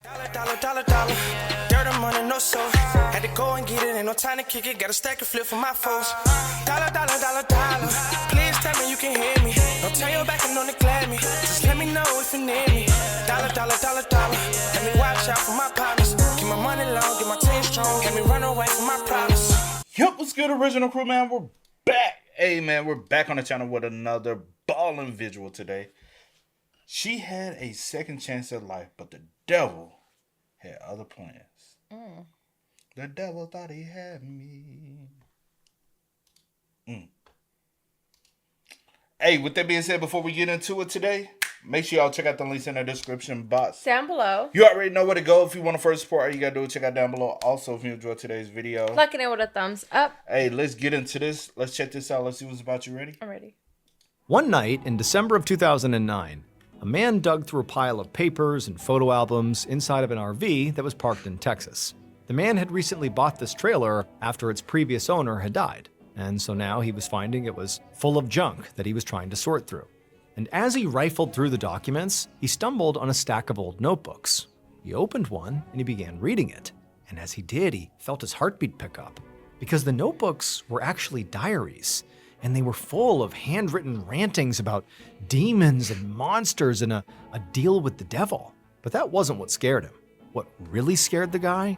Dollar. Dirt and money, no soul. Had to go and get it, ain't no time to kick it. Got a stack and flip for my foes. Dollar. Please tell me you can hear me. Don't turn your back and don't neglect me. Just let me know if you need me. Dollar. Let me watch out for my partners. Keep my money long, get my team strong. Let me run away from my problems. Yup, what's good, original crew, man? We're back. Hey, man, we're back on the channel with another ballin' visual today. She had a second chance at life, but the devil had other plans. The devil thought he had me. Hey, with that being said, before we get into it today, make sure y'all check out the links in the description box. Down below. You already know where to go if you want to first support. All you got to do is check out down below. Also, if you enjoyed today's video, liking it with a thumbs up. Hey, let's get into this. Let's check this out. Let's see what's about. You ready? I'm ready. One night in December of 2009, a man dug through a pile of papers and photo albums inside of an RV that was parked in Texas. The man had recently bought this trailer after its previous owner had died, and so now he was finding it was full of junk that he was trying to sort through. And as he rifled through the documents, he stumbled on a stack of old notebooks. He opened one and he began reading it, and as he did, he felt his heartbeat pick up, because the notebooks were actually diaries, and they were full of handwritten rantings about demons and monsters and a deal with the devil. But that wasn't what scared him. What really scared the guy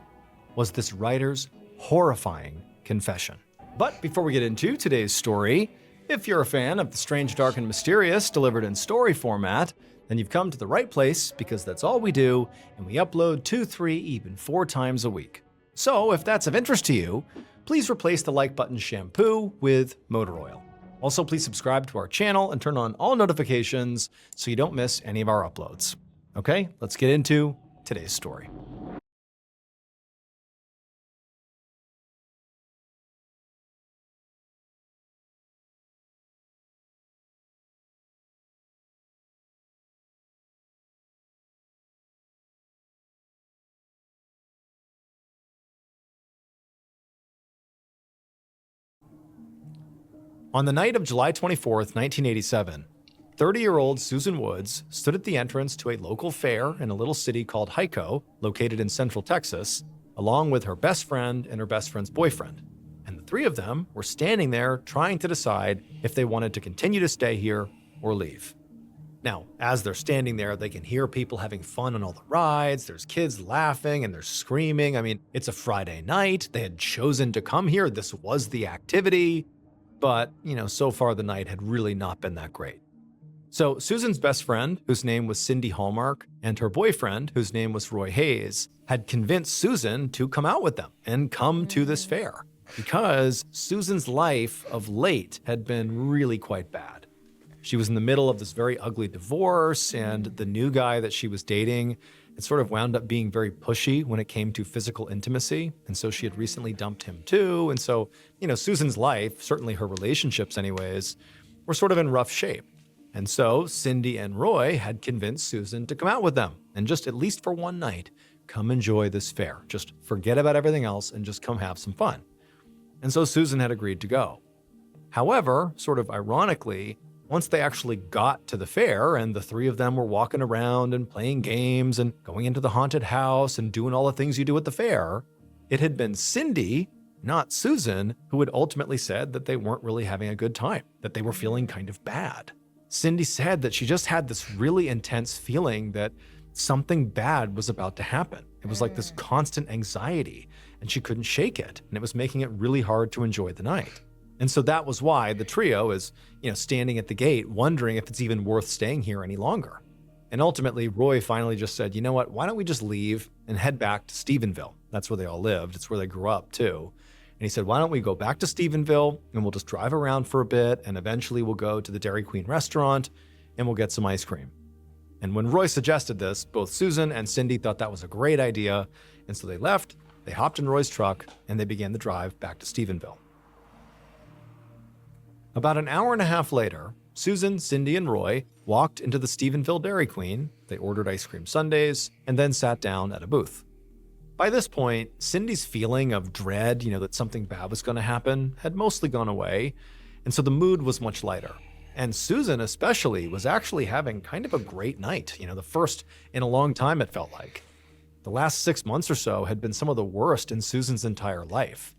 was this writer's horrifying confession. But before we get into today's story, if you're a fan of the strange, dark, and mysterious delivered in story format, then you've come to the right place, because that's all we do, and we upload 2, 3, even 4 times a week. So if that's of interest to you, please replace the like button shampoo with motor oil. Also, please subscribe to our channel and turn on all notifications so you don't miss any of our uploads. Okay, let's get into today's story. On the night of July 24th, 1987, 30-year-old Susan Woods stood at the entrance to a local fair in a little city called Hico, located in central Texas, along with her best friend and her best friend's boyfriend. And the three of them were standing there trying to decide if they wanted to continue to stay here or leave. Now, as they're standing there, they can hear people having fun on all the rides. There's kids laughing and they're screaming. I mean, it's a Friday night. They had chosen to come here. This was the activity. But, so far the night had really not been that great. So Susan's best friend, whose name was Cindy Hallmark, and her boyfriend, whose name was Roy Hayes, had convinced Susan to come out with them and come to this fair, because Susan's life of late had been really quite bad. She was in the middle of this very ugly divorce, and the new guy that she was dating had sort of wound up being very pushy when it came to physical intimacy, and so she had recently dumped him too. And so, Susan's life, certainly her relationships anyways, were sort of in rough shape. And so Cindy and Roy had convinced Susan to come out with them and just, at least for one night, come enjoy this fair. Just forget about everything else and just come have some fun. And so Susan had agreed to go. However, sort of ironically, once they actually got to the fair and the three of them were walking around and playing games and going into the haunted house and doing all the things you do at the fair, it had been Cindy, not Susan, who had ultimately said that they weren't really having a good time, that they were feeling kind of bad. Cindy said that she just had this really intense feeling that something bad was about to happen. It was like this constant anxiety, and she couldn't shake it, and it was making it really hard to enjoy the night. And so that was why the trio is, standing at the gate, wondering if it's even worth staying here any longer. And ultimately, Roy finally just said, you know what, why don't we just leave and head back to Stephenville? That's where they all lived. It's where they grew up too. And he said, why don't we go back to Stephenville and we'll just drive around for a bit, and eventually we'll go to the Dairy Queen restaurant and we'll get some ice cream. And when Roy suggested this, both Susan and Cindy thought that was a great idea. And so they left, they hopped in Roy's truck, and they began the drive back to Stephenville. About an hour and a half later, Susan, Cindy, and Roy walked into the Stephenville Dairy Queen. They ordered ice cream sundaes and then sat down at a booth. By this point, Cindy's feeling of dread, that something bad was going to happen, had mostly gone away, and so the mood was much lighter. And Susan especially was actually having kind of a great night, the first in a long time it felt like. The last 6 months or so had been some of the worst in Susan's entire life.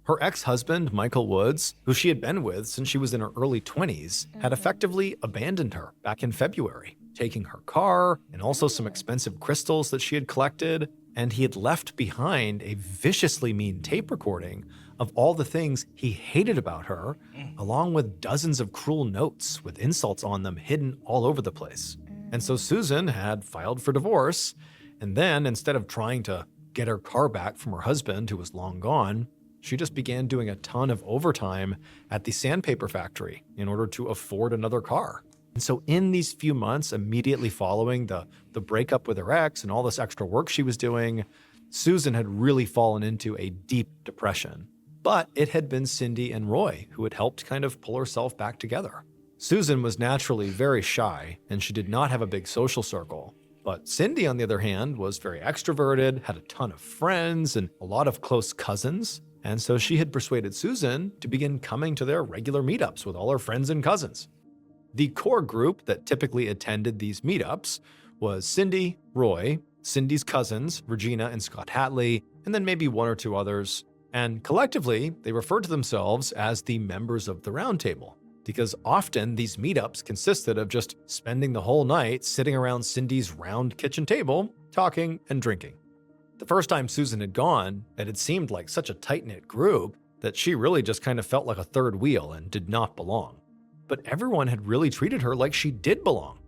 Her ex-husband, Michael Woods, who she had been with since she was in her early 20s, had effectively abandoned her back in February, taking her car and also some expensive crystals that she had collected, and he had left behind a viciously mean tape recording of all the things he hated about her, along with dozens of cruel notes with insults on them hidden all over the place. And so Susan had filed for divorce, and then instead of trying to get her car back from her husband, who was long gone, she just began doing a ton of overtime at the sandpaper factory in order to afford another car. And so in these few months immediately following the breakup with her ex and all this extra work she was doing, Susan had really fallen into a deep depression. But it had been Cindy and Roy who had helped kind of pull herself back together. Susan was naturally very shy, and she did not have a big social circle. But Cindy, on the other hand, was very extroverted, had a ton of friends, and a lot of close cousins. And so she had persuaded Susan to begin coming to their regular meetups with all her friends and cousins. The core group that typically attended these meetups was Cindy, Roy, Cindy's cousins, Regina and Scott Hatley, and then maybe one or two others. And collectively, they referred to themselves as the members of the round table, because often these meetups consisted of just spending the whole night sitting around Cindy's round kitchen table, talking and drinking. The first time Susan had gone, it had seemed like such a tight-knit group that she really just kind of felt like a third wheel and did not belong. But everyone had really treated her like she did belong.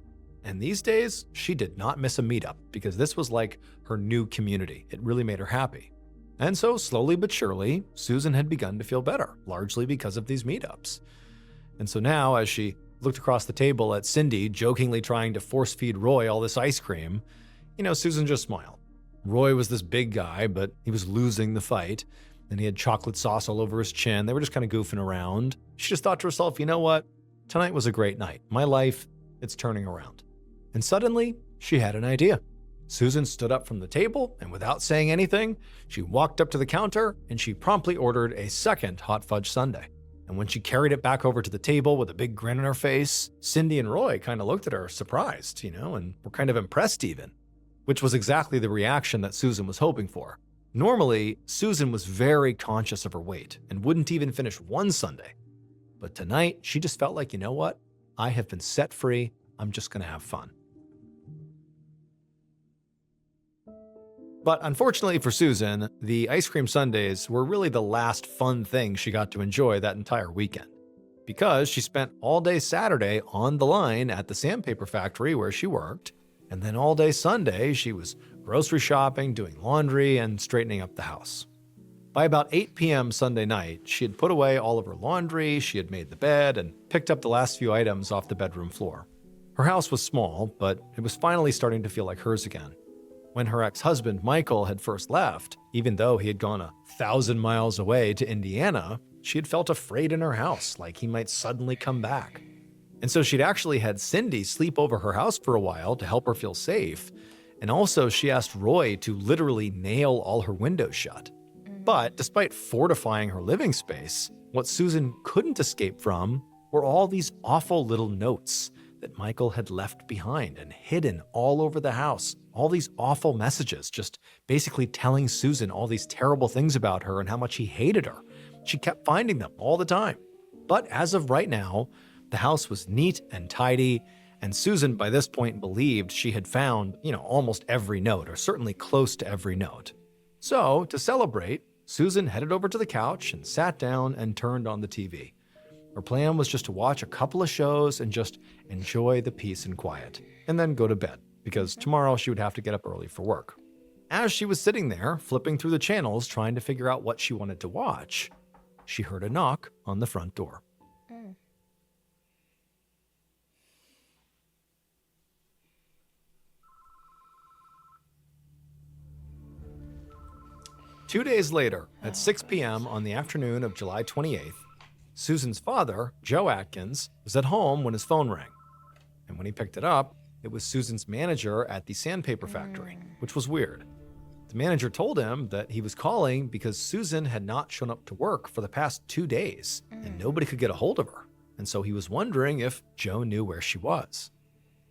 And these days, she did not miss a meetup because this was like her new community. It really made her happy. And so slowly but surely, Susan had begun to feel better, largely because of these meetups. And so now, as she looked across the table at Cindy, jokingly trying to force-feed Roy all this ice cream, Susan just smiled. Roy was this big guy, but he was losing the fight, and he had chocolate sauce all over his chin. They were just kind of goofing around. She just thought to herself, you know what? Tonight was a great night. My life, it's turning around. And suddenly, she had an idea. Susan stood up from the table, and without saying anything, she walked up to the counter, and she promptly ordered a second hot fudge sundae. And when she carried it back over to the table with a big grin on her face, Cindy and Roy kind of looked at her surprised, and were kind of impressed even, which was exactly the reaction that Susan was hoping for. Normally, Susan was very conscious of her weight and wouldn't even finish one sundae. But tonight, she just felt like, you know what? I have been set free. I'm just going to have fun. But unfortunately for Susan, the ice cream sundaes were really the last fun thing she got to enjoy that entire weekend, because she spent all day Saturday on the line at the sandpaper factory where she worked, and then all day Sunday she was grocery shopping, doing laundry, and straightening up the house. By about 8 p.m. Sunday night, she had put away all of her laundry, she had made the bed, and picked up the last few items off the bedroom floor. Her house was small, but it was finally starting to feel like hers again. When her ex-husband, Michael, had first left, even though he had gone 1,000 miles away to Indiana, she had felt afraid in her house, like he might suddenly come back. And so she'd actually had Cindy sleep over her house for a while to help her feel safe. And also she asked Roy to literally nail all her windows shut. But despite fortifying her living space, what Susan couldn't escape from were all these awful little notes that Michael had left behind and hidden all over the house. All these awful messages, just basically telling Susan all these terrible things about her and how much he hated her. She kept finding them all the time. But as of right now, the house was neat and tidy, and Susan by this point believed she had found, almost every note, or certainly close to every note. So, to celebrate, Susan headed over to the couch and sat down and turned on the TV. Her plan was just to watch a couple of shows and just enjoy the peace and quiet, and then go to bed, because tomorrow she would have to get up early for work. As she was sitting there, flipping through the channels, trying to figure out what she wanted to watch, she heard a knock on the front door. 2 days later, at 6 p.m. on the afternoon of July 28th, Susan's father, Joe Atkins, was at home when his phone rang. And when he picked it up, it was Susan's manager at the sandpaper factory, which was weird. The manager told him that he was calling because Susan had not shown up to work for the past 2 days, and nobody could get a hold of her. And so he was wondering if Joe knew where she was.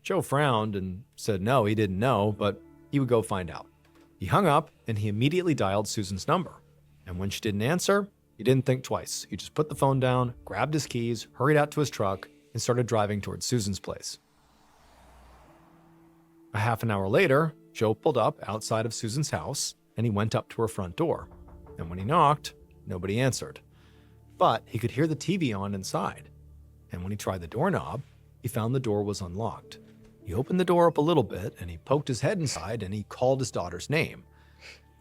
Joe frowned and said no, he didn't know, but he would go find out. He hung up and he immediately dialed Susan's number. And when she didn't answer, he didn't think twice. He just put the phone down, grabbed his keys, hurried out to his truck, and started driving towards Susan's place. A half an hour later, Joe pulled up outside of Susan's house and he went up to her front door. And when he knocked, nobody answered. But he could hear the TV on inside. And when he tried the doorknob, he found the door was unlocked. He opened the door up a little bit and he poked his head inside and he called his daughter's name.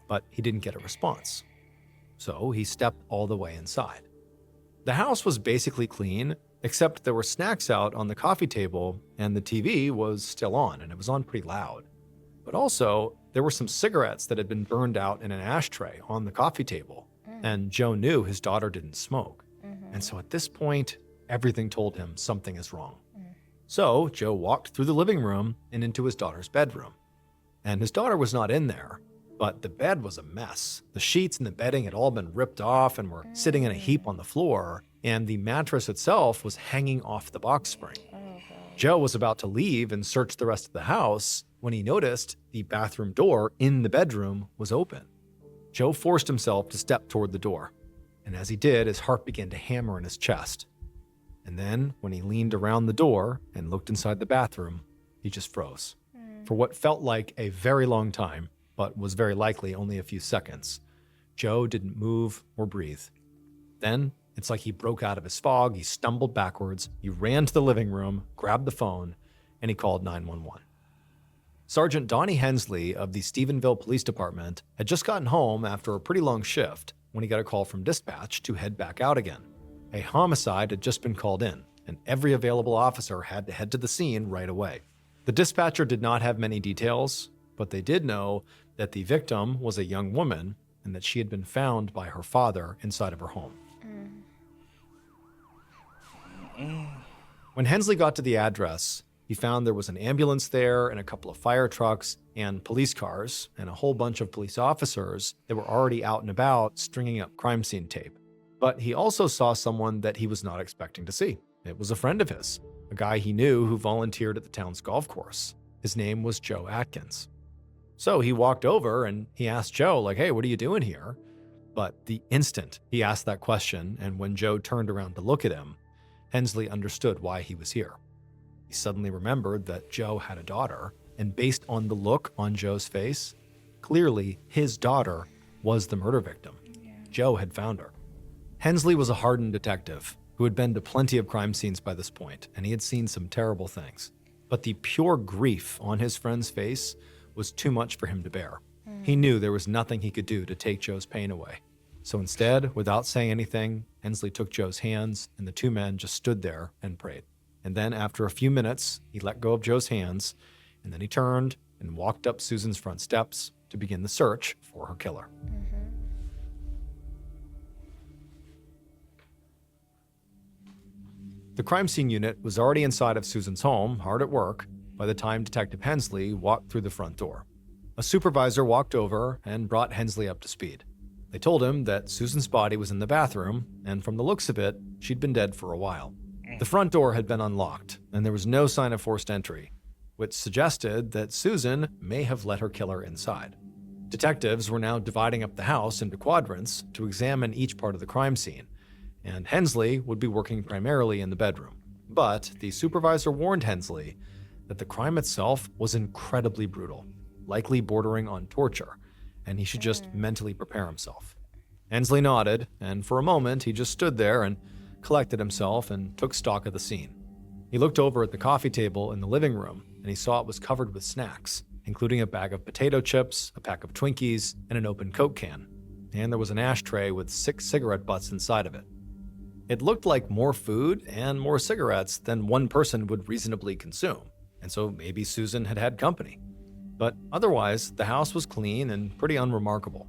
But he didn't get a response. So he stepped all the way inside. The house was basically clean, except there were snacks out on the coffee table and the TV was still on, and it was on pretty loud. But also, there were some cigarettes that had been burned out in an ashtray on the coffee table, and Joe knew his daughter didn't smoke. And so at this point, everything told him something is wrong. So Joe walked through the living room and into his daughter's bedroom. And his daughter was not in there, but the bed was a mess. The sheets and the bedding had all been ripped off and were sitting in a heap on the floor, and the mattress itself was hanging off the box spring. Joe was about to leave and search the rest of the house when he noticed the bathroom door in the bedroom was open. Joe forced himself to step toward the door, and as he did, his heart began to hammer in his chest. And then, when he leaned around the door and looked inside the bathroom, he just froze. For what felt like a very long time, but was very likely only a few seconds, Joe didn't move or breathe. Then, it's like he broke out of his fog, he stumbled backwards, he ran to the living room, grabbed the phone, and he called 911. Sergeant Donnie Hensley of the Stephenville Police Department had just gotten home after a pretty long shift when he got a call from dispatch to head back out again. A homicide had just been called in, and every available officer had to head to the scene right away. The dispatcher did not have many details, but they did know that the victim was a young woman and that she had been found by her father inside of her home. When Hensley got to the address, he found there was an ambulance there and a couple of fire trucks and police cars and a whole bunch of police officers that were already out and about stringing up crime scene tape. But he also saw someone that he was not expecting to see. It was a friend of his, a guy he knew who volunteered at the town's golf course. His name was Joe Atkins. So he walked over and he asked Joe, like, hey, what are you doing here? But the instant he asked that question, and when Joe turned around to look at him, Hensley understood why he was here. He suddenly remembered that Joe had a daughter, and based on the look on Joe's face, clearly his daughter was the murder victim. Joe had found her. Hensley was a hardened detective who had been to plenty of crime scenes by this point, and he had seen some terrible things. But the pure grief on his friend's face was too much for him to bear. He knew there was nothing he could do to take Joe's pain away. So instead, without saying anything, Hensley took Joe's hands, and the two men just stood there and prayed. And then after a few minutes, he let go of Joe's hands, and then he turned and walked up Susan's front steps to begin the search for her killer. The crime scene unit was already inside of Susan's home, hard at work, by the time Detective Hensley walked through the front door. A supervisor walked over and brought Hensley up to speed. They told him that Susan's body was in the bathroom, and from the looks of it, she'd been dead for a while. The front door had been unlocked, and there was no sign of forced entry, which suggested that Susan may have let her killer inside. Detectives were now dividing up the house into quadrants to examine each part of the crime scene, and Hensley would be working primarily in the bedroom. But the supervisor warned Hensley that the crime itself was incredibly brutal, likely bordering on torture, and he should just mentally prepare himself. Hensley nodded, and for a moment he just stood there and collected himself and took stock of the scene. He looked over at the coffee table in the living room, and he saw it was covered with snacks, including a bag of potato chips, a pack of Twinkies, and an open Coke can. And there was an ashtray with 6 cigarette butts inside of it. It looked like more food and more cigarettes than one person would reasonably consume, and so maybe Susan had had company. But otherwise, the house was clean and pretty unremarkable.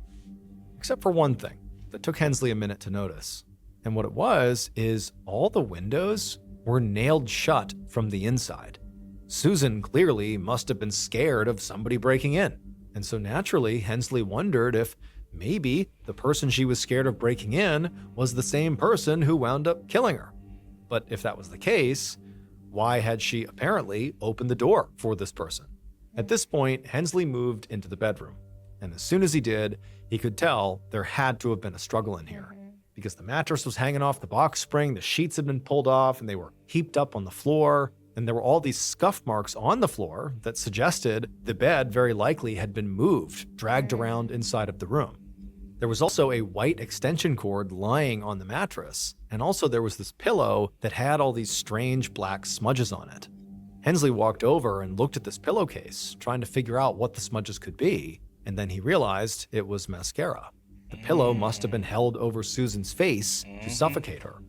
Except for one thing that took Hensley a minute to notice. And what it was is all the windows were nailed shut from the inside. Susan clearly must have been scared of somebody breaking in. And so naturally, Hensley wondered if maybe the person she was scared of breaking in was the same person who wound up killing her. But if that was the case, why had she apparently opened the door for this person? At this point, Hensley moved into the bedroom. And as soon as he did, he could tell there had to have been a struggle in here. Because the mattress was hanging off the box spring, the sheets had been pulled off, and they were heaped up on the floor. And there were all these scuff marks on the floor that suggested the bed very likely had been moved, dragged around inside of the room. There was also a white extension cord lying on the mattress, and also there was this pillow that had all these strange black smudges on it. Hensley walked over and looked at this pillowcase, trying to figure out what the smudges could be, and then he realized it was mascara. The pillow must have been held over Susan's face to suffocate her.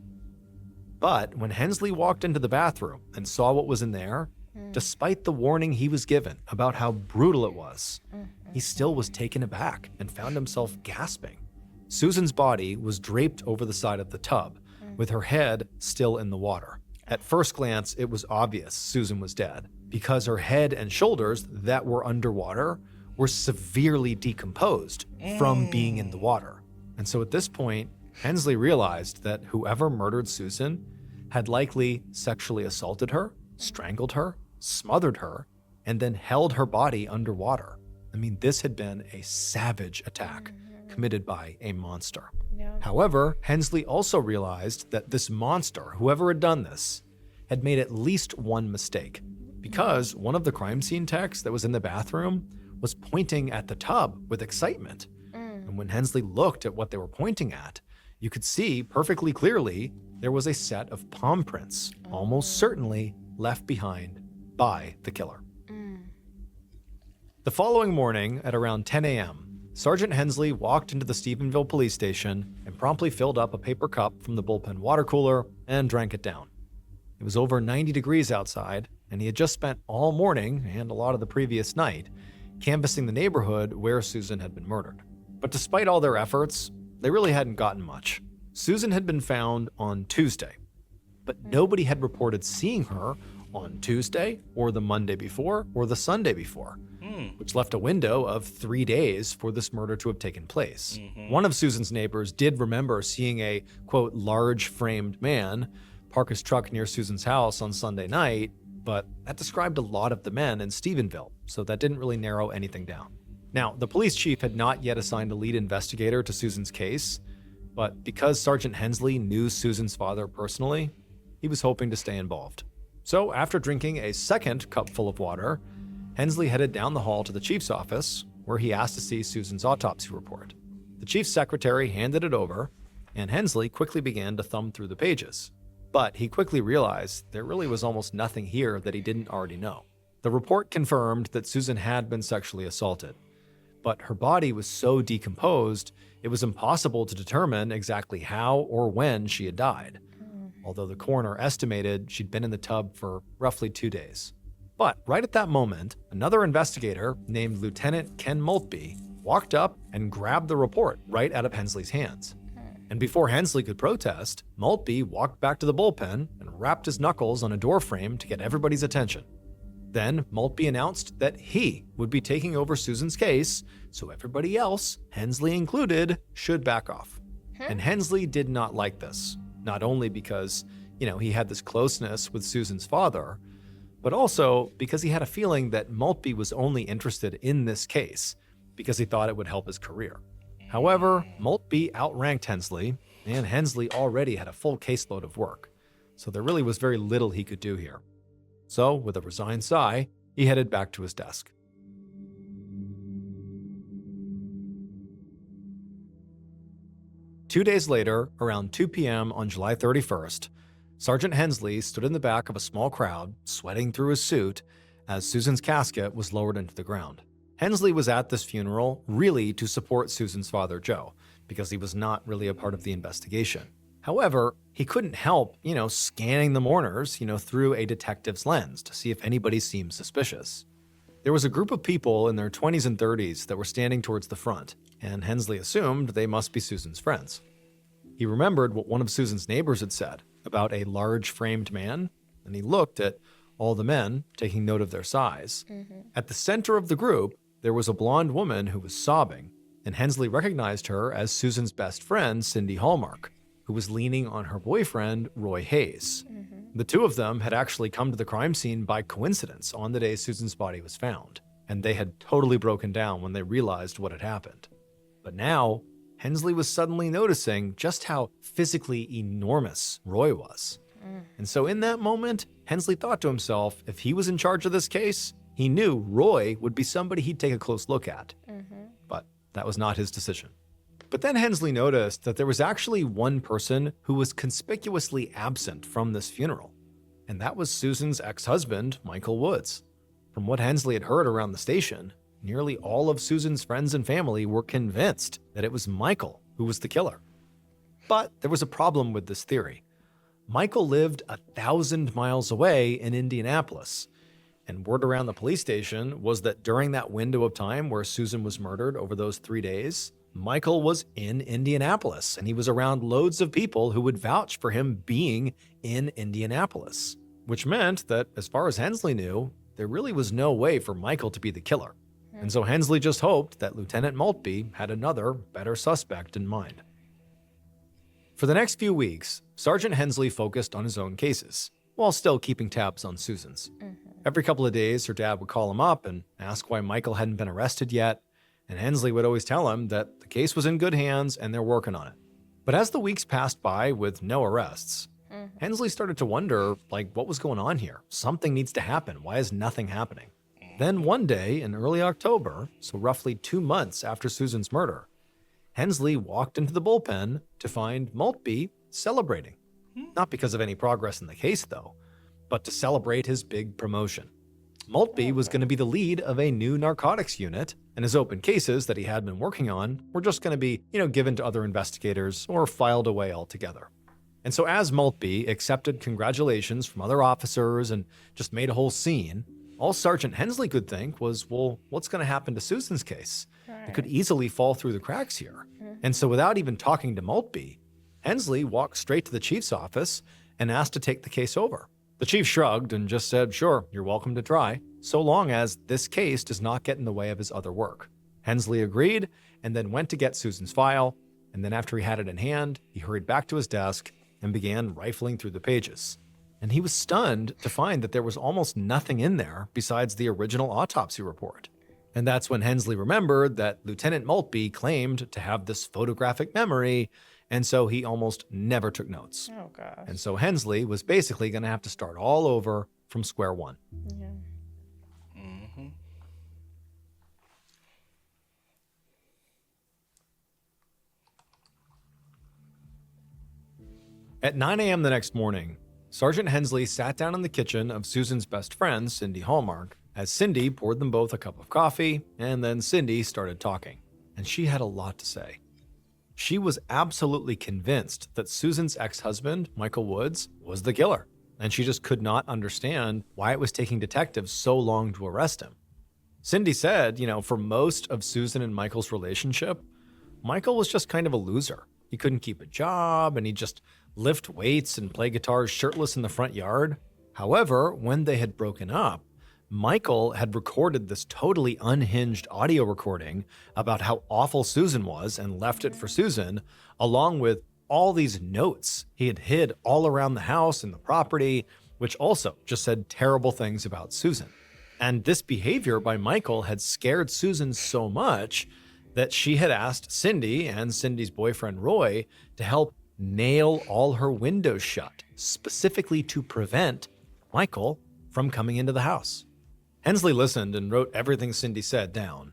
But when Hensley walked into the bathroom and saw what was in there, despite the warning he was given about how brutal it was, he still was taken aback and found himself gasping. Susan's body was draped over the side of the tub, with her head still in the water. At first glance, it was obvious Susan was dead, because her head and shoulders that were underwater were severely decomposed from being in the water. And so at this point, Hensley realized that whoever murdered Susan had likely sexually assaulted her, strangled her, smothered her, and then held her body underwater. I mean, this had been a savage attack committed by a monster. However, Hensley also realized that this monster, whoever had done this, had made at least one mistake, because one of the crime scene techs that was in the bathroom was pointing at the tub with excitement. And when Hensley looked at what they were pointing at, you could see perfectly clearly there was a set of palm prints, almost certainly left behind by the killer. The following morning at around 10 a.m., Sergeant Hensley walked into the Stephenville police station and promptly filled up a paper cup from the bullpen water cooler and drank it down. It was over 90 degrees outside, and he had just spent all morning and a lot of the previous night canvassing the neighborhood where Susan had been murdered. But despite all their efforts, they really hadn't gotten much. Susan had been found on Tuesday, but nobody had reported seeing her on Tuesday or the Monday before or the Sunday before, which left a window of 3 days for this murder to have taken place. One of Susan's neighbors did remember seeing a, quote, large-framed man park his truck near Susan's house on Sunday night, but that described a lot of the men in Stephenville, so that didn't really narrow anything down. Now, the police chief had not yet assigned a lead investigator to Susan's case, but because Sergeant Hensley knew Susan's father personally, he was hoping to stay involved. So after drinking a second cup full of water, Hensley headed down the hall to the chief's office, where he asked to see Susan's autopsy report. The chief's secretary handed it over, and Hensley quickly began to thumb through the pages. But he quickly realized there really was almost nothing here that he didn't already know. The report confirmed that Susan had been sexually assaulted, but her body was so decomposed, it was impossible to determine exactly how or when she had died, although the coroner estimated she'd been in the tub for roughly 2 days. But right at that moment, another investigator named Lieutenant Ken Maltby walked up and grabbed the report right out of Hensley's hands. And before Hensley could protest, Maltby walked back to the bullpen and rapped his knuckles on a door frame to get everybody's attention. Then Maltby announced that he would be taking over Susan's case, so everybody else, Hensley included, should back off. And Hensley did not like this, not only because, he had this closeness with Susan's father, but also because he had a feeling that Maltby was only interested in this case because he thought it would help his career. However, Maltby outranked Hensley, and Hensley already had a full caseload of work, so there really was very little he could do here. So, with a resigned sigh, he headed back to his desk. Two days later, around 2 p.m. on July 31st, Sergeant Hensley stood in the back of a small crowd, sweating through his suit, as Susan's casket was lowered into the ground. Hensley was at this funeral really to support Susan's father, Joe, because he was not really a part of the investigation. However, he couldn't help, scanning the mourners, through a detective's lens to see if anybody seemed suspicious. There was a group of people in their 20s and 30s that were standing towards the front, and Hensley assumed they must be Susan's friends. He remembered what one of Susan's neighbors had said about a large-framed man, and he looked at all the men, taking note of their size. At the center of the group, there was a blonde woman who was sobbing, and Hensley recognized her as Susan's best friend, Cindy Hallmark, who was leaning on her boyfriend, Roy Hayes. The two of them had actually come to the crime scene by coincidence on the day Susan's body was found. and they had totally broken down when they realized what had happened. But now, Hensley was suddenly noticing just how physically enormous Roy was. And so in that moment, Hensley thought to himself, if he was in charge of this case, he knew Roy would be somebody he'd take a close look at. But that was not his decision. But then Hensley noticed that there was actually one person who was conspicuously absent from this funeral, and that was Susan's ex-husband, Michael Woods. From what Hensley had heard around the station, nearly all of Susan's friends and family were convinced that it was Michael who was the killer. But there was a problem with this theory. Michael lived 1,000 miles away in Indianapolis, and word around the police station was that during that window of time where Susan was murdered over those 3 days, Michael was in Indianapolis, and he was around loads of people who would vouch for him being in Indianapolis, which meant that, as far as Hensley knew, there really was no way for Michael to be the killer. And so Hensley just hoped that Lieutenant Maltby had another, better suspect in mind. For the next few weeks, Sergeant Hensley focused on his own cases, while still keeping tabs on Susan's. Every couple of days, her dad would call him up and ask why Michael hadn't been arrested yet, and Hensley would always tell him that the case was in good hands and they're working on it. But as the weeks passed by with no arrests, Hensley started to wonder, what was going on here? Something needs to happen. Why is nothing happening? Then one day in early October, so roughly 2 months after Susan's murder, Hensley walked into the bullpen to find Maltby celebrating. Not because of any progress in the case, though, but to celebrate his big promotion. Maltby was going to be the lead of a new narcotics unit, and his open cases that he had been working on were just going to be, given to other investigators or filed away altogether. And so as Maltby accepted congratulations from other officers and just made a whole scene, all Sergeant Hensley could think was, well, what's going to happen to Susan's case? It could easily fall through the cracks here. And so without even talking to Maltby, Hensley walked straight to the chief's office and asked to take the case over. The chief shrugged and just said, sure, you're welcome to try, so long as this case does not get in the way of his other work. Hensley agreed and then went to get Susan's file, and then after he had it in hand, he hurried back to his desk and began rifling through the pages. And he was stunned to find that there was almost nothing in there besides the original autopsy report. And that's when Hensley remembered that Lieutenant Maltby claimed to have this photographic memory, and so he almost never took notes. Oh, gosh. And so Hensley was basically going to have to start all over from square one. Yeah. At 9 a.m. the next morning, Sergeant Hensley sat down in the kitchen of Susan's best friend, Cindy Hallmark, as Cindy poured them both a cup of coffee, and then Cindy started talking. And she had a lot to say. She was absolutely convinced that Susan's ex-husband, Michael Woods, was the killer, and she just could not understand why it was taking detectives so long to arrest him. Cindy said, for most of Susan and Michael's relationship, Michael was just kind of a loser. He couldn't keep a job, and he'd just lift weights and play guitars shirtless in the front yard. However, when they had broken up, Michael had recorded this totally unhinged audio recording about how awful Susan was and left it for Susan, along with all these notes he had hid all around the house and the property, which also just said terrible things about Susan. And this behavior by Michael had scared Susan so much that she had asked Cindy and Cindy's boyfriend Roy to help nail all her windows shut, specifically to prevent Michael from coming into the house. Hensley listened and wrote everything Cindy said down,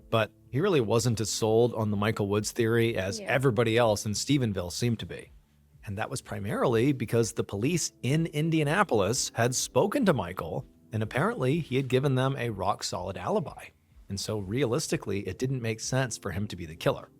but he really wasn't as sold on the Michael Woods theory as everybody else in Stephenville seemed to be. And that was primarily because the police in Indianapolis had spoken to Michael, and apparently he had given them a rock-solid alibi. And so realistically, it didn't make sense for him to be the killer.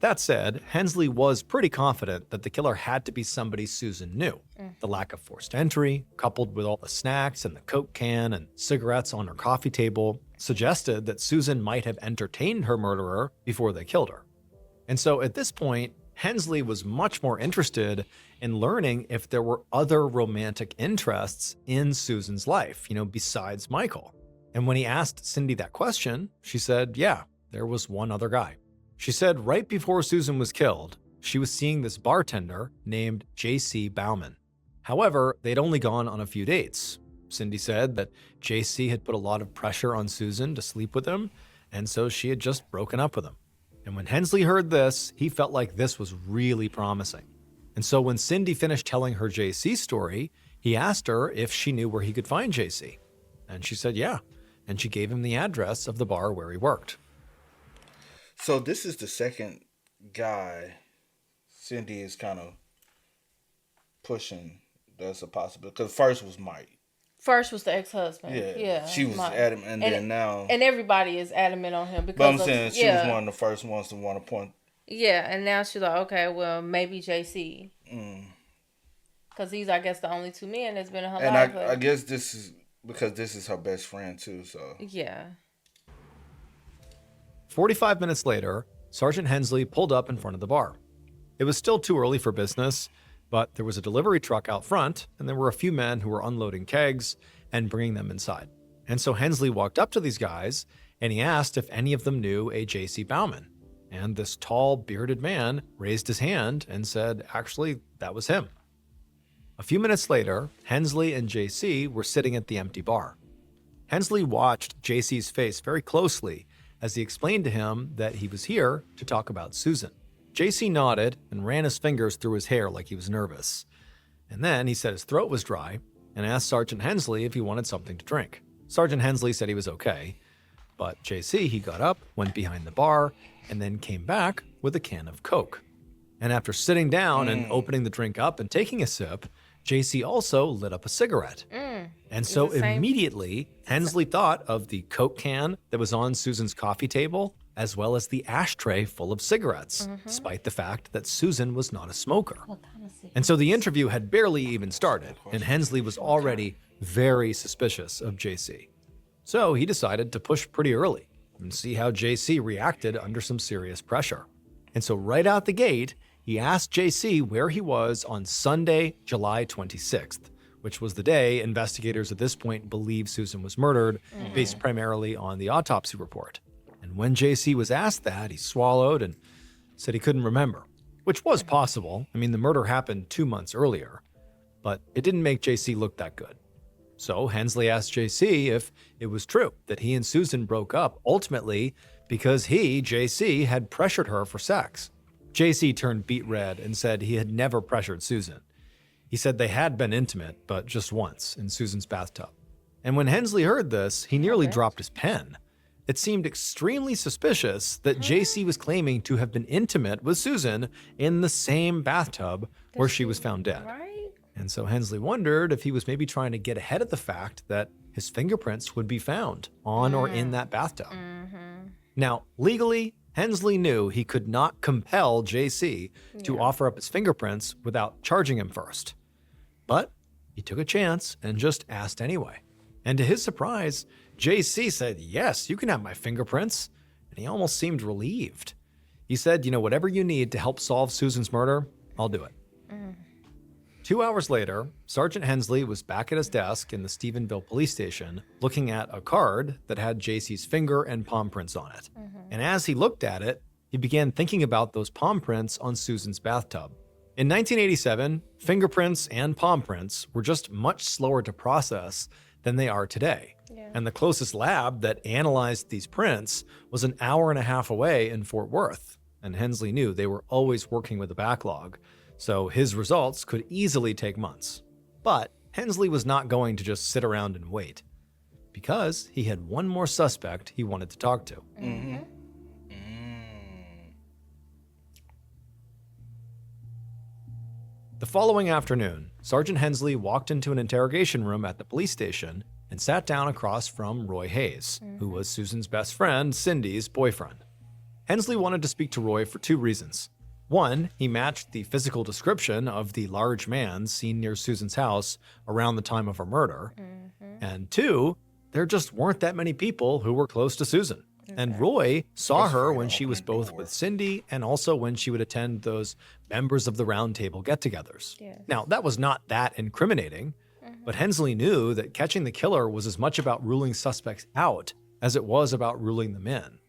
That said, Hensley was pretty confident that the killer had to be somebody Susan knew. The lack of forced entry, coupled with all the snacks and the Coke can and cigarettes on her coffee table, suggested that Susan might have entertained her murderer before they killed her. And so at this point, Hensley was much more interested in learning if there were other romantic interests in Susan's life, besides Michael. And when he asked Cindy that question, she said, yeah, there was one other guy. She said right before Susan was killed, she was seeing this bartender named J.C. Bauman. However, they'd only gone on a few dates. Cindy said that JC had put a lot of pressure on Susan to sleep with him, and so she had just broken up with him. And when Hensley heard this, he felt like this was really promising. And so when Cindy finished telling her JC story, he asked her if she knew where he could find JC. And she said yeah, and she gave him the address of the bar where he worked. So this is the second guy Cindy is kind of pushing that's a possibility. Because first was Mike. First was the ex-husband. Yeah. She was Mike. adamant, and then now. And everybody is adamant on him because. But I'm saying she was one of the first ones to want to point. Yeah, and now she's like, okay, well, maybe JC. Because he's, I guess, the only two men that's been in her life. And I guess this is because this is her best friend, too, so. Yeah. 45 minutes later, Sergeant Hensley pulled up in front of the bar. It was still too early for business, but there was a delivery truck out front, and there were a few men who were unloading kegs and bringing them inside. And so Hensley walked up to these guys, and he asked if any of them knew a J.C. Bauman. And this tall, bearded man raised his hand and said, actually, that was him. A few minutes later, Hensley and J.C. were sitting at the empty bar. Hensley watched J.C.'s face very closely as he explained to him that he was here to talk about Susan. J.C. nodded and ran his fingers through his hair like he was nervous. And then he said his throat was dry and asked Sergeant Hensley if he wanted something to drink. Sergeant Hensley said he was okay, but J.C. he got up, went behind the bar, and then came back with a can of Coke. And after sitting down and opening the drink up and taking a sip, J.C. also lit up a cigarette. And so immediately, Hensley thought of the Coke can that was on Susan's coffee table, as well as the ashtray full of cigarettes, despite the fact that Susan was not a smoker. And so the interview had barely even started, and Hensley was already very suspicious of JC. So he decided to push pretty early and see how JC reacted under some serious pressure. And so right out the gate, he asked JC where he was on Sunday, July 26th, which was the day investigators at this point believed Susan was murdered, based primarily on the autopsy report. And when JC was asked that, he swallowed and said he couldn't remember, which was possible. I mean, the murder happened 2 months earlier, but it didn't make JC look that good. So Hensley asked JC if it was true that he and Susan broke up ultimately because he, JC, had pressured her for sex. JC turned beet red and said he had never pressured Susan. He said they had been intimate, but just once in Susan's bathtub. And when Hensley heard this, he nearly dropped his pen. It seemed extremely suspicious that JC was claiming to have been intimate with Susan in the same bathtub where she was found dead. Right? And so Hensley wondered if he was maybe trying to get ahead of the fact that his fingerprints would be found on or in that bathtub. Now, legally, Hensley knew he could not compel JC to offer up his fingerprints without charging him first. But he took a chance and just asked anyway. And to his surprise, JC said, yes, you can have my fingerprints. And he almost seemed relieved. He said, whatever you need to help solve Susan's murder, I'll do it. 2 hours later, Sergeant Hensley was back at his desk in the Stephenville police station looking at a card that had JC's finger and palm prints on it. And as he looked at it, he began thinking about those palm prints on Susan's bathtub. In 1987, fingerprints and palm prints were just much slower to process than they are today. And the closest lab that analyzed these prints was an hour and a half away in Fort Worth. And Hensley knew they were always working with a backlog, so his results could easily take months. But Hensley was not going to just sit around and wait, because he had one more suspect he wanted to talk to. The following afternoon, Sergeant Hensley walked into an interrogation room at the police station and sat down across from Roy Hayes, who was Susan's best friend, Cindy's boyfriend. Hensley wanted to speak to Roy for 2 reasons. One, he matched the physical description of the large man seen near Susan's house around the time of her murder. And 2, there just weren't that many people who were close to Susan. And Roy saw her when she was both with Cindy and also when she would attend those members of the round table get-togethers. Now, that was not that incriminating, but Hensley knew that catching the killer was as much about ruling suspects out as it was about ruling them in.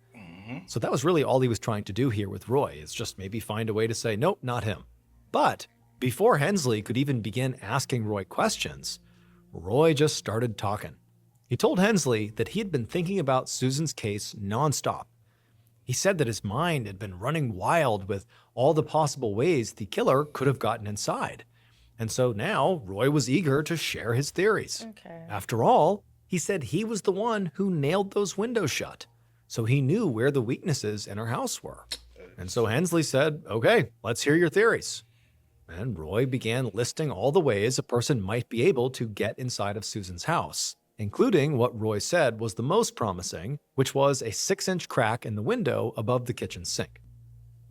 So that was really all he was trying to do here with Roy, is just maybe find a way to say, nope, not him. But before Hensley could even begin asking Roy questions, Roy just started talking. He told Hensley that he had been thinking about Susan's case nonstop. He said that his mind had been running wild with all the possible ways the killer could have gotten inside. And so now Roy was eager to share his theories. Okay. After all, he said he was the one who nailed those windows shut, so he knew where the weaknesses in her house were. And so Hensley said, okay, let's hear your theories. And Roy began listing all the ways a person might be able to get inside of Susan's house, including what Roy said was the most promising, which was a 6-inch crack in the window above the kitchen sink.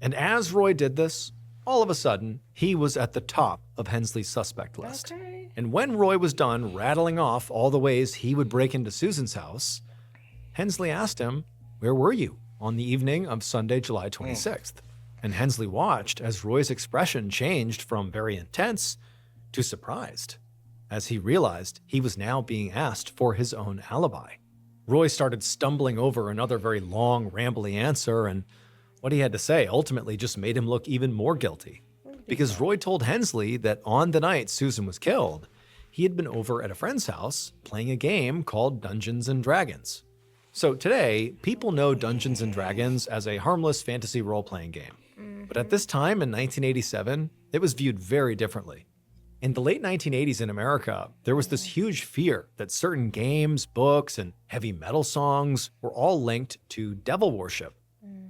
And as Roy did this, all of a sudden, he was at the top of Hensley's suspect list. Okay. And when Roy was done rattling off all the ways he would break into Susan's house, Hensley asked him, "Where were you on the evening of Sunday, July 26th?" And Hensley watched as Roy's expression changed from very intense to surprised, as he realized he was now being asked for his own alibi. Roy started stumbling over another very long, rambly answer, and what he had to say ultimately just made him look even more guilty. Because Roy told Hensley that on the night Susan was killed, he had been over at a friend's house playing a game called Dungeons and Dragons. So today, people know Dungeons and Dragons as a harmless fantasy role-playing game. But at this time in 1987, it was viewed very differently. In the late 1980s in America, there was this huge fear that certain games, books, and heavy metal songs were all linked to devil worship.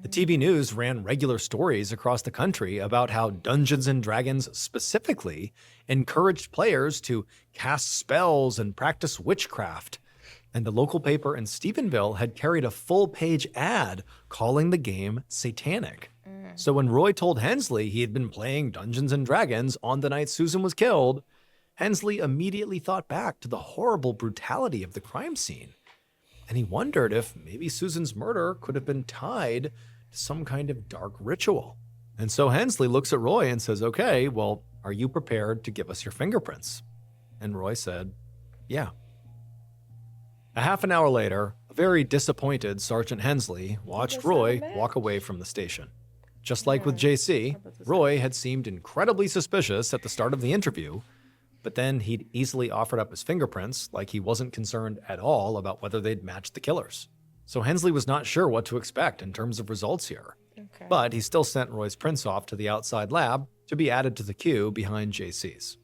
The TV news ran regular stories across the country about how Dungeons and Dragons specifically encouraged players to cast spells and practice witchcraft. And the local paper in Stephenville had carried a full-page ad calling the game satanic. So when Roy told Hensley he had been playing Dungeons and Dragons on the night Susan was killed, Hensley immediately thought back to the horrible brutality of the crime scene. And he wondered if maybe Susan's murder could have been tied to some kind of dark ritual. And so Hensley looks at Roy and says, "Okay, well, are you prepared to give us your fingerprints?" And Roy said, "Yeah." A half an hour later, a very disappointed Sergeant Hensley watched Roy walk away from the station. Just like with JC, Roy had seemed incredibly suspicious at the start of the interview, but then he'd easily offered up his fingerprints like he wasn't concerned at all about whether they'd matched the killers. So Hensley was not sure what to expect in terms of results here. Okay. But he still sent Roy's prints off to the outside lab to be added to the queue behind JC's.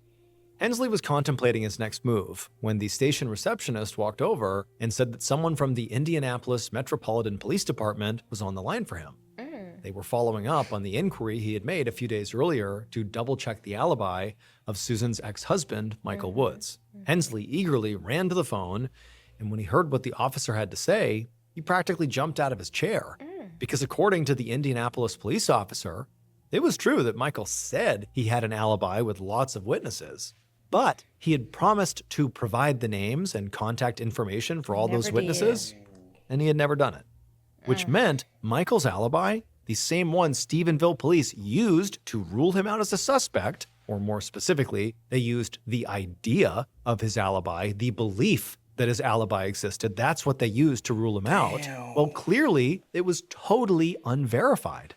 Hensley was contemplating his next move when the station receptionist walked over and said that someone from the Indianapolis Metropolitan Police Department was on the line for him. They were following up on the inquiry he had made a few days earlier to double-check the alibi of Susan's ex-husband, Michael Woods. Hensley eagerly ran to the phone, and when he heard what the officer had to say, he practically jumped out of his chair. Because according to the Indianapolis police officer, it was true that Michael said he had an alibi with lots of witnesses, but he had promised to provide the names and contact information for all those witnesses, and he had never done it. Which meant Michael's alibi, the same one Stephenville police used to rule him out as a suspect, or more specifically, they used the idea of his alibi, the belief that his alibi existed. That's what they used to rule him out. Well, clearly, it was totally unverified.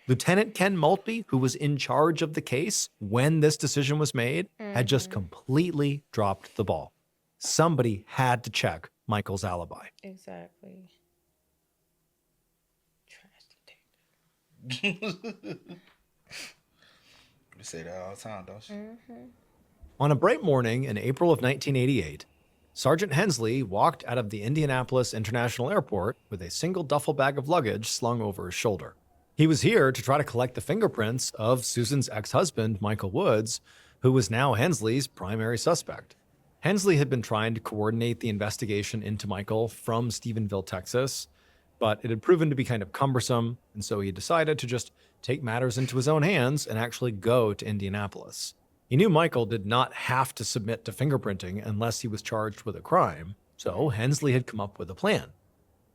Lieutenant Ken Maltby, who was in charge of the case when this decision was made, had just completely dropped the ball. Somebody had to check Michael's alibi. Exactly. You say that all the time, don't you? On a bright morning in April of 1988, Sergeant Hensley walked out of the Indianapolis International Airport with a single duffel bag of luggage slung over his shoulder. He was here to try to collect the fingerprints of Susan's ex-husband, Michael Woods, who was now Hensley's primary suspect. Hensley had been trying to coordinate the investigation into Michael from Stephenville, Texas, but it had proven to be kind of cumbersome, and so he decided to just take matters into his own hands and actually go to Indianapolis. He knew Michael did not have to submit to fingerprinting unless he was charged with a crime, so Hensley had come up with a plan.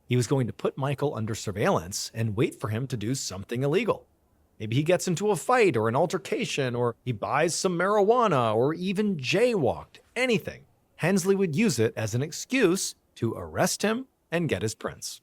He was going to put Michael under surveillance and wait for him to do something illegal. Maybe he gets into a fight or an altercation, or he buys some marijuana, or even jaywalked, anything. Hensley would use it as an excuse to arrest him and get his prints.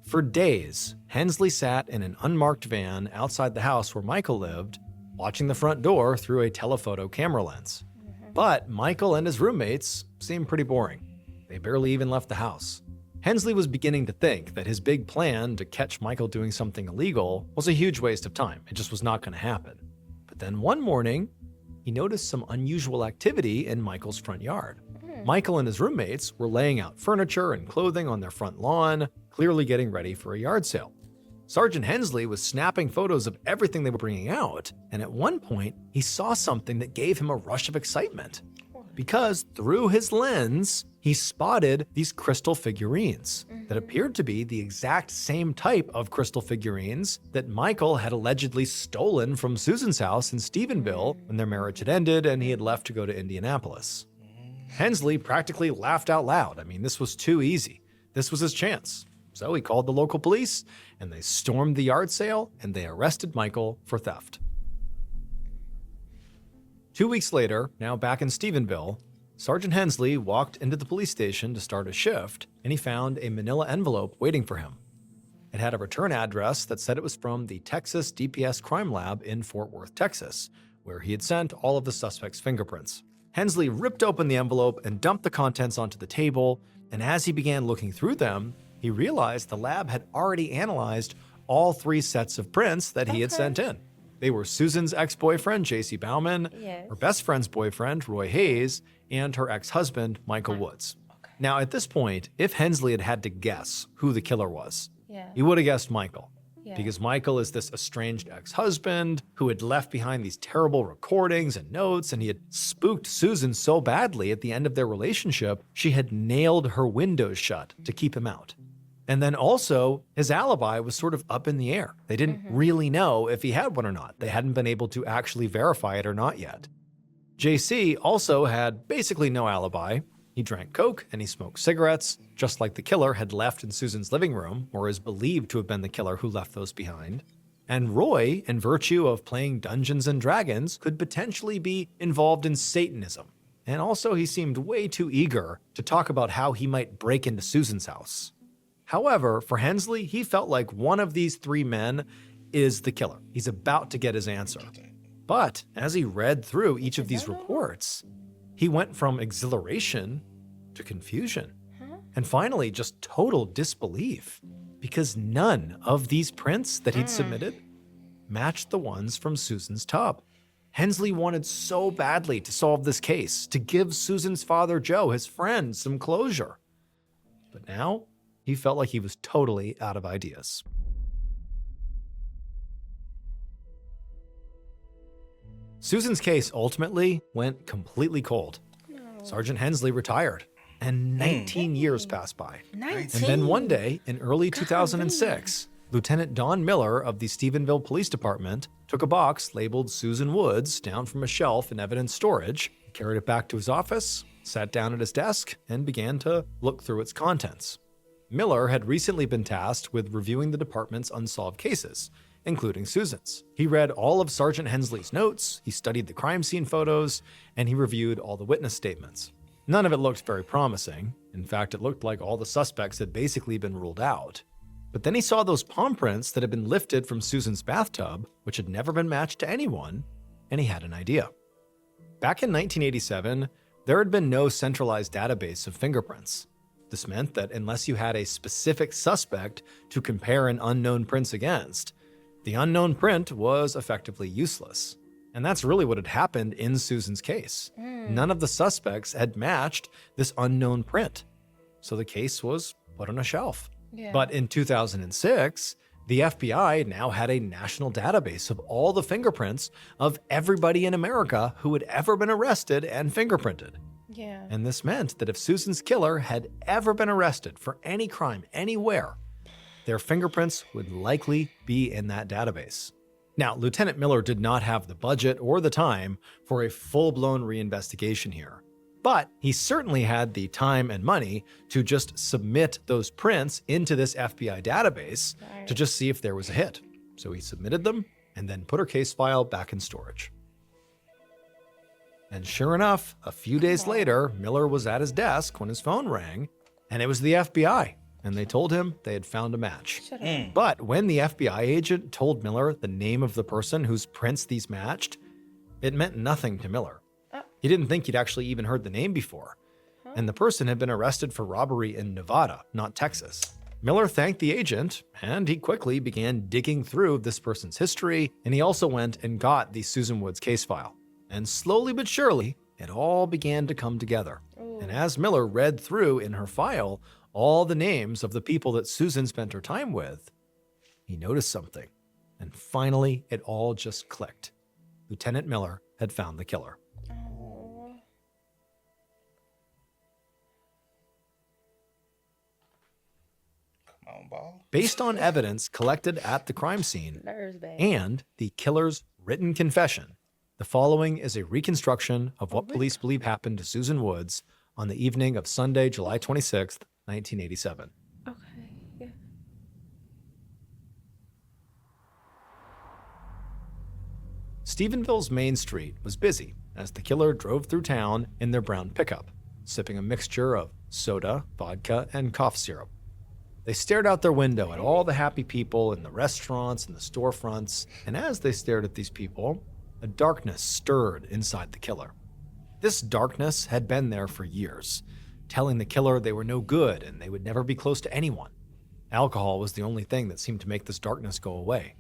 For days, Hensley sat in an unmarked van outside the house where Michael lived watching the front door through a telephoto camera lens. But Michael and his roommates seemed pretty boring. They barely even left the house. Hensley was beginning to think that his big plan to catch Michael doing something illegal was a huge waste of time. It just was not going to happen. But then one morning, he noticed some unusual activity in Michael's front yard. Michael and his roommates were laying out furniture and clothing on their front lawn, clearly getting ready for a yard sale. Sergeant Hensley was snapping photos of everything they were bringing out, and at one point, he saw something that gave him a rush of excitement. Because through his lens, he spotted these crystal figurines that appeared to be the exact same type of crystal figurines that Michael had allegedly stolen from Susan's house in Stephenville when their marriage had ended and he had left to go to Indianapolis. Hensley practically laughed out loud. I mean, this was too easy. This was his chance. So he called the local police, and they stormed the yard sale, and they arrested Michael for theft. 2 weeks later, now back in Stephenville, Sergeant Hensley walked into the police station to start a shift, and he found a manila envelope waiting for him. It had a return address that said it was from the Texas DPS crime lab in Fort Worth, Texas, where he had sent all of the suspects' fingerprints. Hensley ripped open the envelope and dumped the contents onto the table, and as he began looking through them, he realized the lab had already analyzed all 3 sets of prints that he had sent in. They were Susan's ex-boyfriend, J.C. Bauman, her best friend's boyfriend, Roy Hayes, and her ex-husband, Michael Woods. Now, at this point, if Hensley had had to guess who the killer was, he would have guessed Michael. Because Michael is this estranged ex-husband who had left behind these terrible recordings and notes, and he had spooked Susan so badly at the end of their relationship, she had nailed her windows shut to keep him out. And then also, his alibi was sort of up in the air. They didn't really know if he had one or not. They hadn't been able to actually verify it or not yet. JC also had basically no alibi. He drank Coke and he smoked cigarettes, just like the killer had left in Susan's living room, or is believed to have been the killer who left those behind. And Roy, in virtue of playing Dungeons and Dragons, could potentially be involved in Satanism. And also, he seemed way too eager to talk about how he might break into Susan's house. However, for Hensley, he felt like one of these 3 men is the killer. He's about to get his answer. But as he read through each of these reports, he went from exhilaration to confusion. And finally, just total disbelief. Because none of these prints that he'd submitted matched the ones from Susan's tub. Hensley wanted so badly to solve this case, to give Susan's father, Joe, his friend, some closure. But now, he felt like he was totally out of ideas. Susan's case ultimately went completely cold. Sergeant Hensley retired, and 19 years passed by. 19? And then one day, in early 2006, Lieutenant Don Miller of the Stephenville Police Department took a box labeled Susan Woods down from a shelf in evidence storage, carried it back to his office, sat down at his desk, and began to look through its contents. Miller had recently been tasked with reviewing the department's unsolved cases, including Susan's. He read all of Sergeant Hensley's notes, he studied the crime scene photos, and he reviewed all the witness statements. None of it looked very promising. In fact, it looked like all the suspects had basically been ruled out. But then he saw those palm prints that had been lifted from Susan's bathtub, which had never been matched to anyone, and he had an idea. Back in 1987, there had been no centralized database of fingerprints. This meant that unless you had a specific suspect to compare an unknown prints against, the unknown print was effectively useless. And that's really what had happened in Susan's case. None of the suspects had matched this unknown print. So the case was put on a shelf. But in 2006, the FBI now had a national database of all the fingerprints of everybody in America who had ever been arrested and fingerprinted. And this meant that if Susan's killer had ever been arrested for any crime anywhere, their fingerprints would likely be in that database. Now, Lieutenant Miller did not have the budget or the time for a full-blown reinvestigation here, but he certainly had the time and money to just submit those prints into this FBI database to just see if there was a hit. So he submitted them and then put her case file back in storage. And sure enough, a few days later, Miller was at his desk when his phone rang, and it was the FBI. and they told him they had found a match. Shut up. But when the FBI agent told Miller the name of the person whose prints these matched, it meant nothing to Miller. He didn't think he'd actually even heard the name before. And the person had been arrested for robbery in Nevada, not Texas. Miller thanked the agent, and he quickly began digging through this person's history, and he also went and got the Susan Woods case file. And slowly but surely, it all began to come together. And as Miller read through in her file all the names of the people that Susan spent her time with, he noticed something. And finally, it all just clicked. Lieutenant Miller had found the killer. Based on evidence collected at the crime scene and the killer's written confession, the following is a reconstruction of what police believe happened to Susan Woods on the evening of Sunday, July 26th, 1987. Okay, yeah. Stephenville's Main Street was busy as the killer drove through town in their brown pickup, sipping a mixture of soda, vodka, and cough syrup. They stared out their window at all the happy people in the restaurants and the storefronts, and as they stared at these people, a darkness stirred inside the killer. This darkness had been there for years, telling the killer they were no good and they would never be close to anyone. Alcohol was the only thing that seemed to make this darkness go away.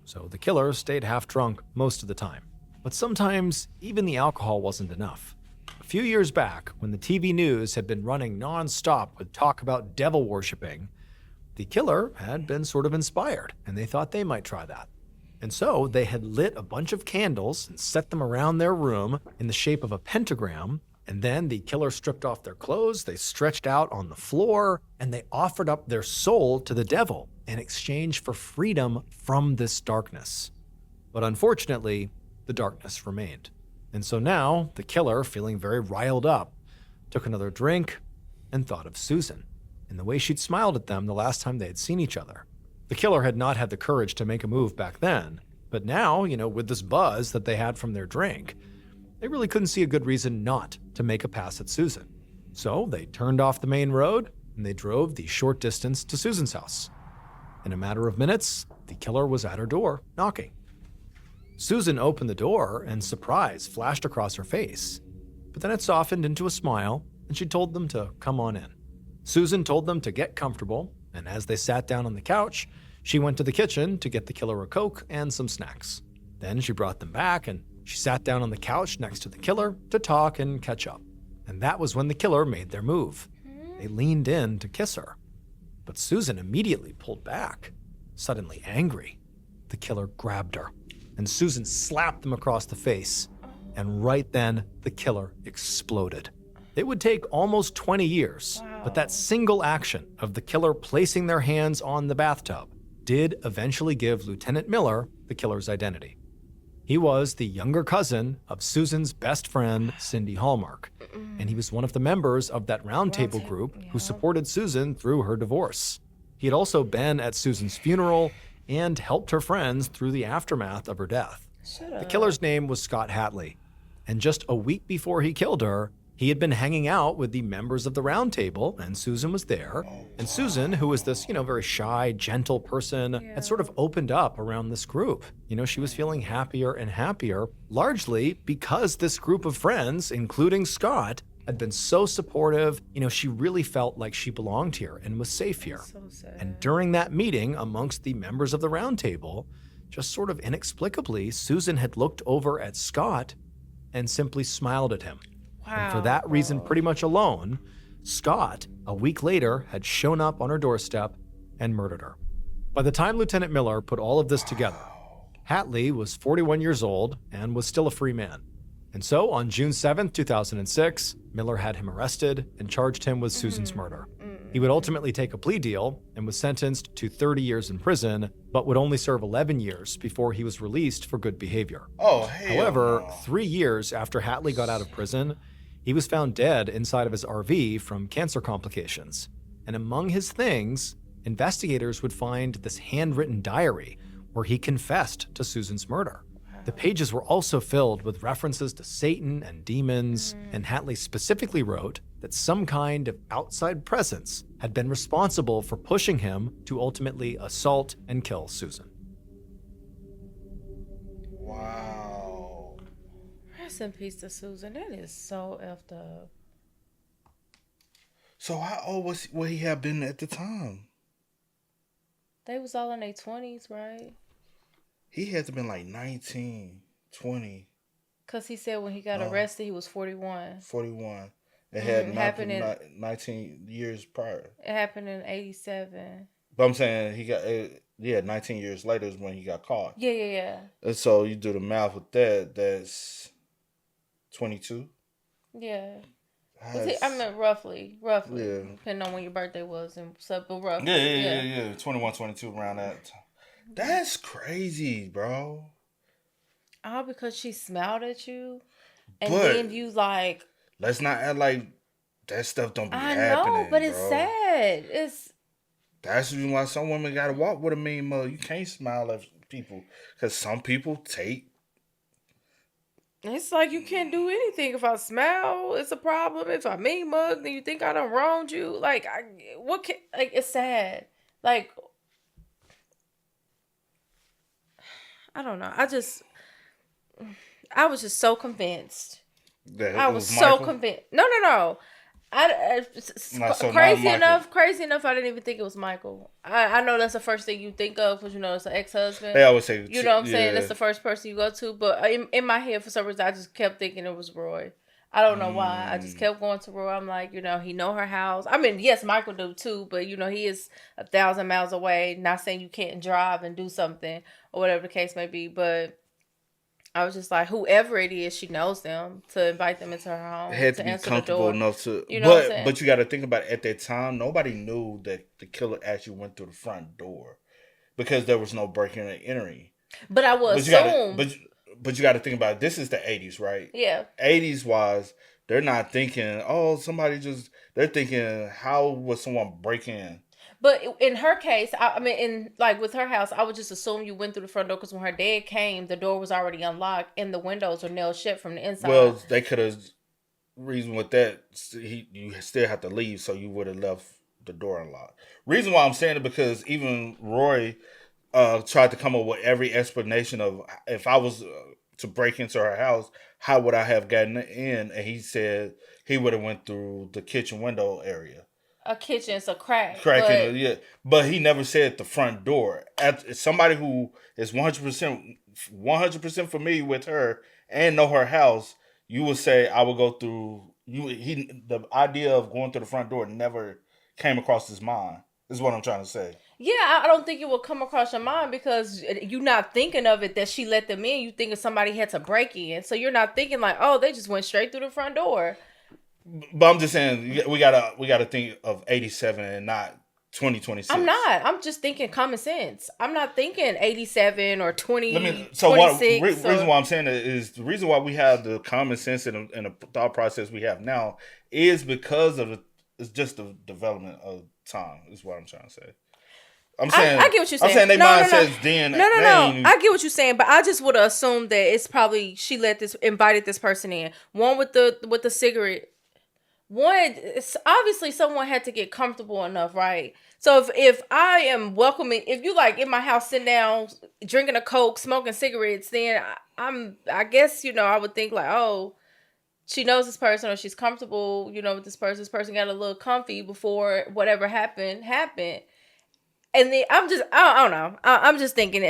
So the killer stayed half drunk most of the time. But sometimes even the alcohol wasn't enough. A few years back, when the TV news had been running non-stop with talk about devil worshipping, the killer had been sort of inspired, and they thought they might try that. And so they had lit a bunch of candles and set them around their room in the shape of a pentagram, and then the killer stripped off their clothes, they stretched out on the floor, and they offered up their soul to the devil in exchange for freedom from this darkness. But unfortunately, the darkness remained. And so now, the killer, feeling very riled up, took another drink and thought of Susan and the way she'd smiled at them the last time they had seen each other. The killer had not had the courage to make a move back then, but now, with this buzz that they had from their drink, they really couldn't see a good reason not to make a pass at Susan. So they turned off the main road and they drove the short distance to Susan's house. In a matter of minutes, the killer was at her door, knocking. Susan opened the door and surprise flashed across her face, but then it softened into a smile and she told them to come on in. Susan told them to get comfortable, and as they sat down on the couch, she went to the kitchen to get the killer a Coke and some snacks. Then she brought them back and she sat down on the couch next to the killer to talk and catch up. And that was when the killer made their move. They leaned in to kiss her. But Susan immediately pulled back, suddenly angry. The killer grabbed her, and Susan slapped them across the face. And right then, the killer exploded. It would take almost 20 years, but that single action of the killer placing their hands on the bathtub did eventually give Lieutenant Miller the killer's identity. He was the younger cousin of Susan's best friend, Cindy Hallmark, and he was one of the members of that roundtable group who supported Susan through her divorce. He had also been at Susan's funeral and helped her friends through the aftermath of her death. The killer's name was Scott Hatley, and just a week before he killed her, he had been hanging out with the members of the round table, and Susan was there. And Susan, who was this, very shy, gentle person, had sort of opened up around this group. She was feeling happier and happier, largely because this group of friends, including Scott, had been so supportive. She really felt like she belonged here and was safe here. So sad. And during that meeting amongst the members of the round table, just sort of inexplicably, Susan had looked over at Scott and simply smiled at him. And for that reason, pretty much alone, Scott, a week later, had shown up on her doorstep and murdered her. By the time Lieutenant Miller put all of this together, Hatley was 41 years old and was still a free man. And so on June 7th, 2006, Miller had him arrested and charged him with Susan's murder. He would ultimately take a plea deal and was sentenced to 30 years in prison, but would only serve 11 years before he was released for good behavior. However, 3 years after Hatley got out of prison, he was found dead inside of his RV from cancer complications. And among his things, investigators would find this handwritten diary where he confessed to Susan's murder. The pages were also filled with references to Satan and demons, and Hatley specifically wrote that some kind of outside presence had been responsible for pushing him to ultimately assault and kill Susan. Wow. Rest in peace to Susan. That is so effed up. So how old would he have been at the time? They was all in their 20s, right? He had to been like 19, 20. Because he said when he got arrested, he was 41. 41. It had happened in 19 years prior. It happened in 87. But I'm saying he got 19 years later is when he got caught. Yeah. And so you do the math with that. That's 22. Yeah. I mean, roughly. Yeah. Depending on when your birthday was and stuff, but roughly. Yeah. 21, 22 around that time. That's crazy, bro. All because she smiled at you, and But then you like. Let's not act like that stuff don't be happening. I know, but it's bro. sad. That's the reason why some women gotta walk with a mean mug. You can't smile at people because some people take. It's like you can't do anything if I smile. It's a problem. If I mean mug, then you think I done wronged you. Like it's sad. Like I don't know. I was just so convinced. I was so convinced. No. Crazy enough, I didn't even think it was Michael. I know that's the first thing you think of because it's an ex-husband. They always say, you know what I'm saying? That's the first person you go to. But in my head, for some reason, I just kept thinking it was Roy. I don't know why. I just kept going to Roy. I'm like, he know her house. I mean, yes, Michael do too, but he is 1,000 miles away. Not saying you can't drive and do something or whatever the case may be, but I was just like, whoever it is, she knows them to invite them into her home. It had to be answer comfortable the door. enough to. But you got to think about it. At that time, nobody knew that the killer actually went through the front door because there was no breaking and entering. But I would assume. But you got to think about it. This is the 80s, right? Yeah. 80s wise, they're not thinking, they're thinking, how would someone break in? But in her case, with her house, I would just assume you went through the front door because when her dad came, the door was already unlocked and the windows were nailed shut from the inside. Well, they could have reasoned with that. You still have to leave, so you would have left the door unlocked. Reason why I'm saying it because even Roy tried to come up with every explanation of if I was to break into her house, how would I have gotten in? And he said he would have went through the kitchen window area. A kitchen, it's a crack. But he never said the front door. As somebody who is 100% familiar with her and know her house, you would say I would go through. The idea of going through the front door never came across his mind. Is what I'm trying to say. Yeah, I don't think it will come across your mind because you're not thinking of it that she let them in. You think somebody had to break in, so you're not thinking like, oh, they just went straight through the front door. But I'm just saying we gotta think of 87 and not 2026. I'm not. I'm just thinking common sense. I'm not thinking 87 or 20. Reason why I'm saying it is the reason why we have the common sense and the thought process we have now is because of it's just the development of time. Is what I'm trying to say. I'm saying I get what you're saying. I'm saying they mind says then. No. I get what you're saying, but I just would have assumed that it's probably she invited this person in. One with the cigarette. It's obviously someone had to get comfortable enough, right? So if I am welcoming, if you like in my house sitting down drinking a Coke, smoking cigarettes, then I guess I would think like, oh, she knows this person or she's comfortable, with this person. This person got a little comfy before whatever happened. And then I don't know. I'm just thinking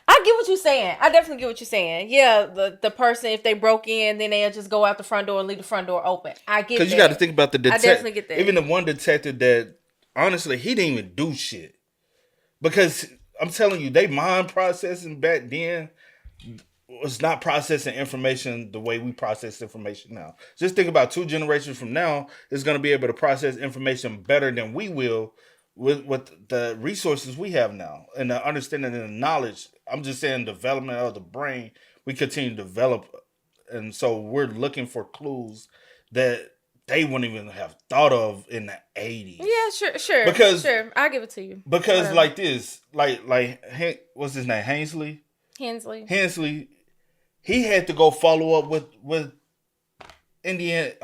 I get what you're saying. I definitely get what you're saying. Yeah, the person, if they broke in, then they'll just go out the front door and leave the front door open. I get that. Because you got to think about the detective. I definitely get that. Even the one detective that, honestly, he didn't even do shit. Because I'm telling you, they mind processing back then was not processing information the way we process information now. Just think about 2 generations from now is going to be able to process information better than we will with the resources we have now and the understanding and the knowledge. I'm just saying development of the brain. We continue to develop. And so we're looking for clues that they wouldn't even have thought of in the 80s. Yeah, sure. Sure. I'll give it to you. Because whatever. Like this, like what's his name? Hensley. He had to go follow up with Indiana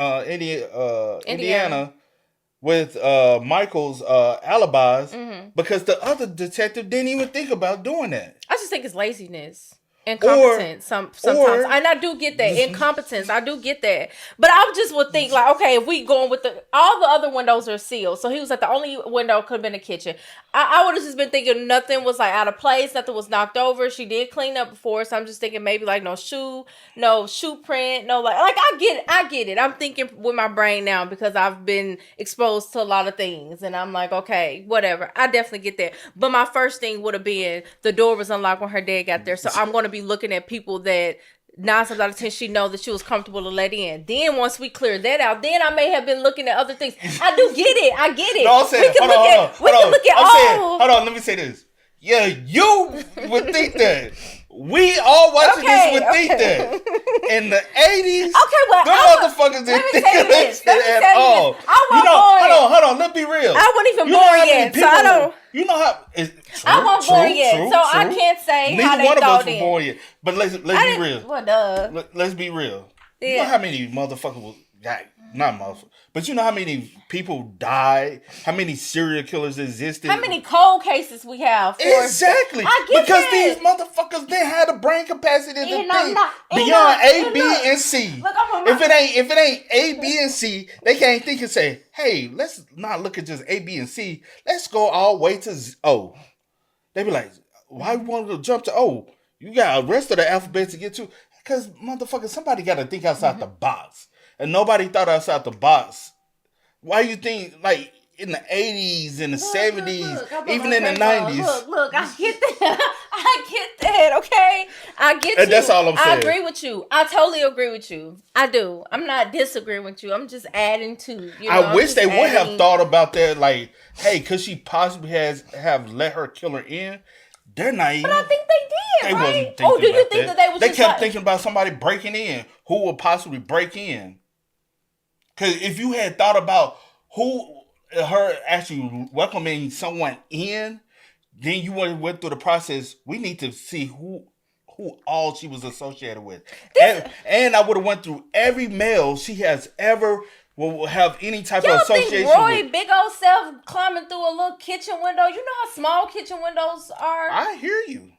with Michael's alibis because the other detective didn't even think about doing that. I just think it's laziness. Incompetence sometimes. And I do get that. Incompetence. I do get that. But I just would think like, okay, if we going with all the other windows are sealed. So he was at the only window could have been the kitchen. I would have just been thinking nothing was like out of place. Nothing was knocked over. She did clean up before. So I'm just thinking maybe like no shoe print. No, like I get it. I'm thinking with my brain now because I've been exposed to a lot of things. And I'm like, okay, whatever. I definitely get that. But my first thing would have been the door was unlocked when her dad got there. So I'm going to be looking at people that 9 times out of 10 she know that she was comfortable to let in. Then once we cleared that out, then I may have been looking at other things. I do get it. I get it. No, I'm saying, hold on. Let me say this. Yeah, you would think that. We all watching this would think that. In the 80s, the motherfuckers didn't think of this at all. Hold on. Let's be real. I wasn't even born yet, so I don't. You know how I wasn't born yet, so I can't say how they thought. Neither one of us were in. born yet. But let's be real. Well, duh. Let's be real. Yeah. You know how many motherfuckers not motherfuckers, but you know how many people died? How many serial killers existed? How many cold cases we have? Exactly. Because these motherfuckers didn't have the brain capacity to think beyond A, B, and C. Look, if it ain't A, B, and C, they can't think and say, "Hey, let's not look at just A, B, and C. Let's go all the way to O." They be like, "Why you want to jump to O? You got the rest of the alphabet to get to." Because motherfucker, somebody got to think outside the box. And nobody thought outside the box. Why you think, like, in the 80s, in the 70s, even in the 90s. Look, I get that. I get that, okay? I get you. And that's all I'm saying. I agree with you. I totally agree with you. I do. I'm not disagreeing with you. I'm just adding to. I wish they would have thought about that, like, hey, could she possibly have let her kill her in? They're naive. But I think they did, They right? wasn't thinking do you about think that? they was They just kept thinking about somebody breaking in. Who would possibly break in? Because if you had thought about her actually welcoming someone in, then you would have went through the process. We need to see who all she was associated with. And I would have went through every male she has ever will have any type of association think Roy with. big old self climbing through a little kitchen window? You know how small kitchen windows are? I hear you.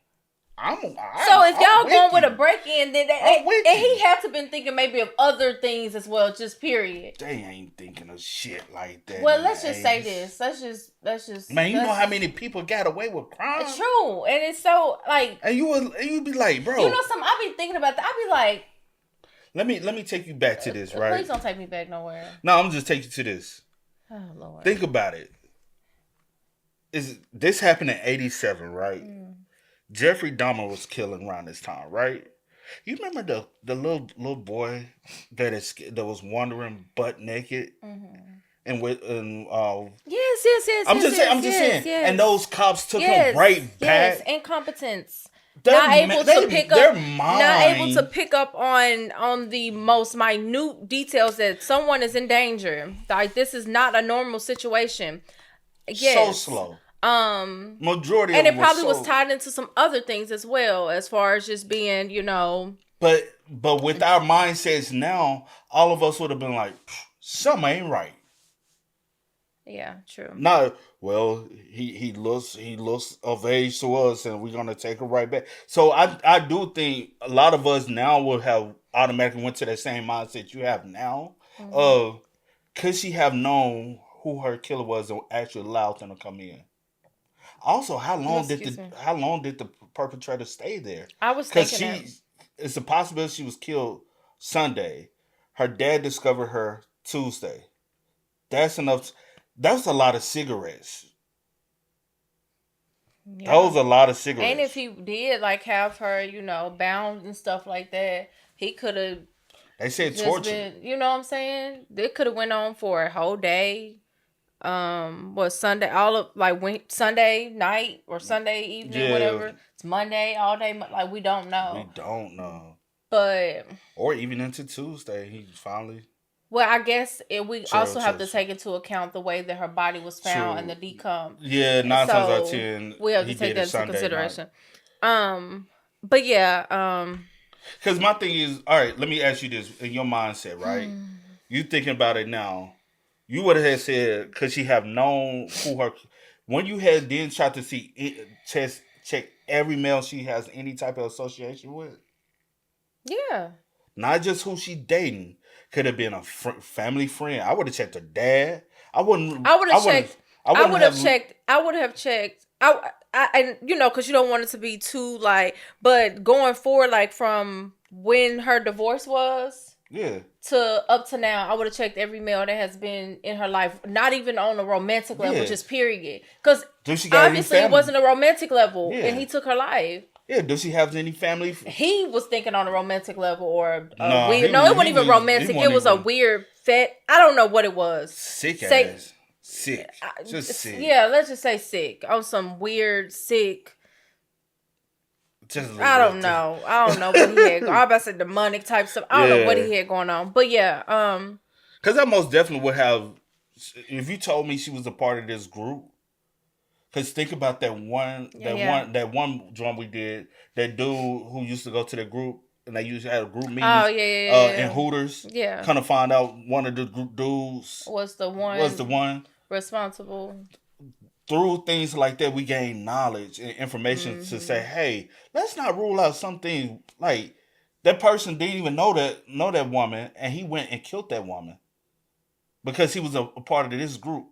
So if y'all going with a break-in, then he had to been thinking maybe of other things as well, just period. They ain't thinking of shit like that. Well, let's just say this. Let's just. Man, you know how many people got away with crime? It's true, and it's so like. And you'd be like, bro. You know something? I be thinking about that. I be like. Let me take you back to this, right? Please don't take me back nowhere. No, I'm just taking you to this. Oh Lord. Think about it. This happened in '87, right? Jeffrey Dahmer was killing around this time, right? You remember the little boy that was wandering butt naked, and with yes. I'm just saying, yes. and those cops took him right back. Yes, incompetence. Not able to pick up on the most minute details that someone is in danger. Like this is not a normal situation. Yes. So slow. Majority and it probably was tied into some other things as well, as far as just being, But with our mindsets now, all of us would have been like, something ain't right. Yeah, true. No, well, he looks of age to us, and we're gonna take it right back. So I do think a lot of us now will have automatically went to that same mindset you have now. Could she have known who her killer was and actually allowed them to come in? Also, how long did the perpetrator stay there? I was thinking it's a possibility she was killed Sunday. Her dad discovered her Tuesday. That's enough. That was a lot of cigarettes. Yeah. That was a lot of cigarettes. And if he did have her, bound and stuff like that, he could have. They said torture. You know what I'm saying? It could have went on for a whole day. Sunday, Sunday night or Sunday evening, whatever. It's Monday all day. We don't know. We don't know. But or even into Tuesday, he finally. Well, I guess we also have to take into account the way that her body was found and the decomp. Yeah, 9 times out of 10, we have to take that into consideration. But yeah, Because my thing is, all right, let me ask you this. In your mindset, right? You thinking about it now. You would have said, could she have known who her... When you had then tried to see, check every male she has any type of association with? Yeah. Not just who she dating. Could have been a family friend. I would have checked her dad. I wouldn't... I would have checked. I would have have checked. I would have checked. And you know, because you don't want it to be too like. But going forward, like from when her divorce was Yeah. to up to now, I would have checked every male that has been in her life. Not even on a romantic level, Yeah. just period. Because Does she got any obviously it family? wasn't a romantic level, Yeah. and he took her life. Yeah, does she have any family? He was thinking on a romantic level or Nah, weird. he No, was- it wasn't he even was- romantic. he It wasn't was a even- weird fet. I don't know what it was. Sick Say- ass. Sick. Just sick. Yeah, let's just say sick. On some weird sick. Just a little I don't bit. know. I don't know what he had. I about to say demonic type stuff. I don't know what he had going on. But yeah, Because I most definitely would have, if you told me she was a part of this group. Because think about that one drum we did. That dude who used to go to the group and they used to have group meetings. Oh yeah. In Hooters. Yeah. Kind of find out one of the group dudes was the one responsible. Through things like that, we gain knowledge and information to say, hey, let's not rule out something. Like that person didn't even know that woman, and he went and killed that woman because he was a part of this group.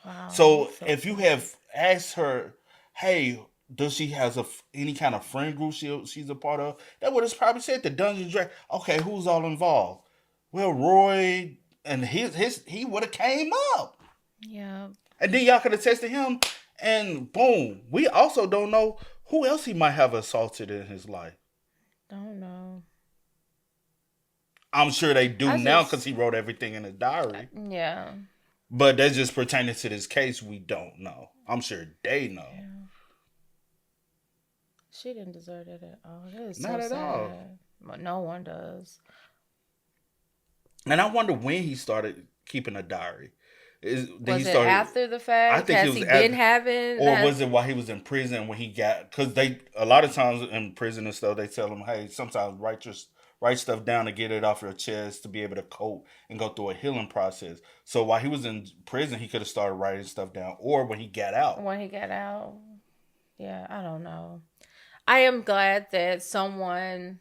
Wow. So if you have asked her, hey, does she has any kind of friend group she's a part of, that would have probably said the Dungeon Dragon. Okay, who's all involved? Well, Roy and he would have came up. Yeah. And then y'all could have tested him, and boom. We also don't know who else he might have assaulted in his life. Don't know. I'm sure they do now because he wrote everything in his diary. Yeah. But that's just pertaining to this case. We don't know. I'm sure they know. Yeah. She didn't deserve it at all. That is Not so at sad. all. But no one does. And I wonder when he started keeping a diary. Was it after the fact? I think Has it was he after, been having? or was it while he was in prison when he got? Because a lot of times in prison and stuff, they tell him, hey, sometimes write stuff down to get it off your chest to be able to cope and go through a healing process. So while he was in prison, he could have started writing stuff down, or when he got out. When he got out, yeah, I don't know. I am glad that someone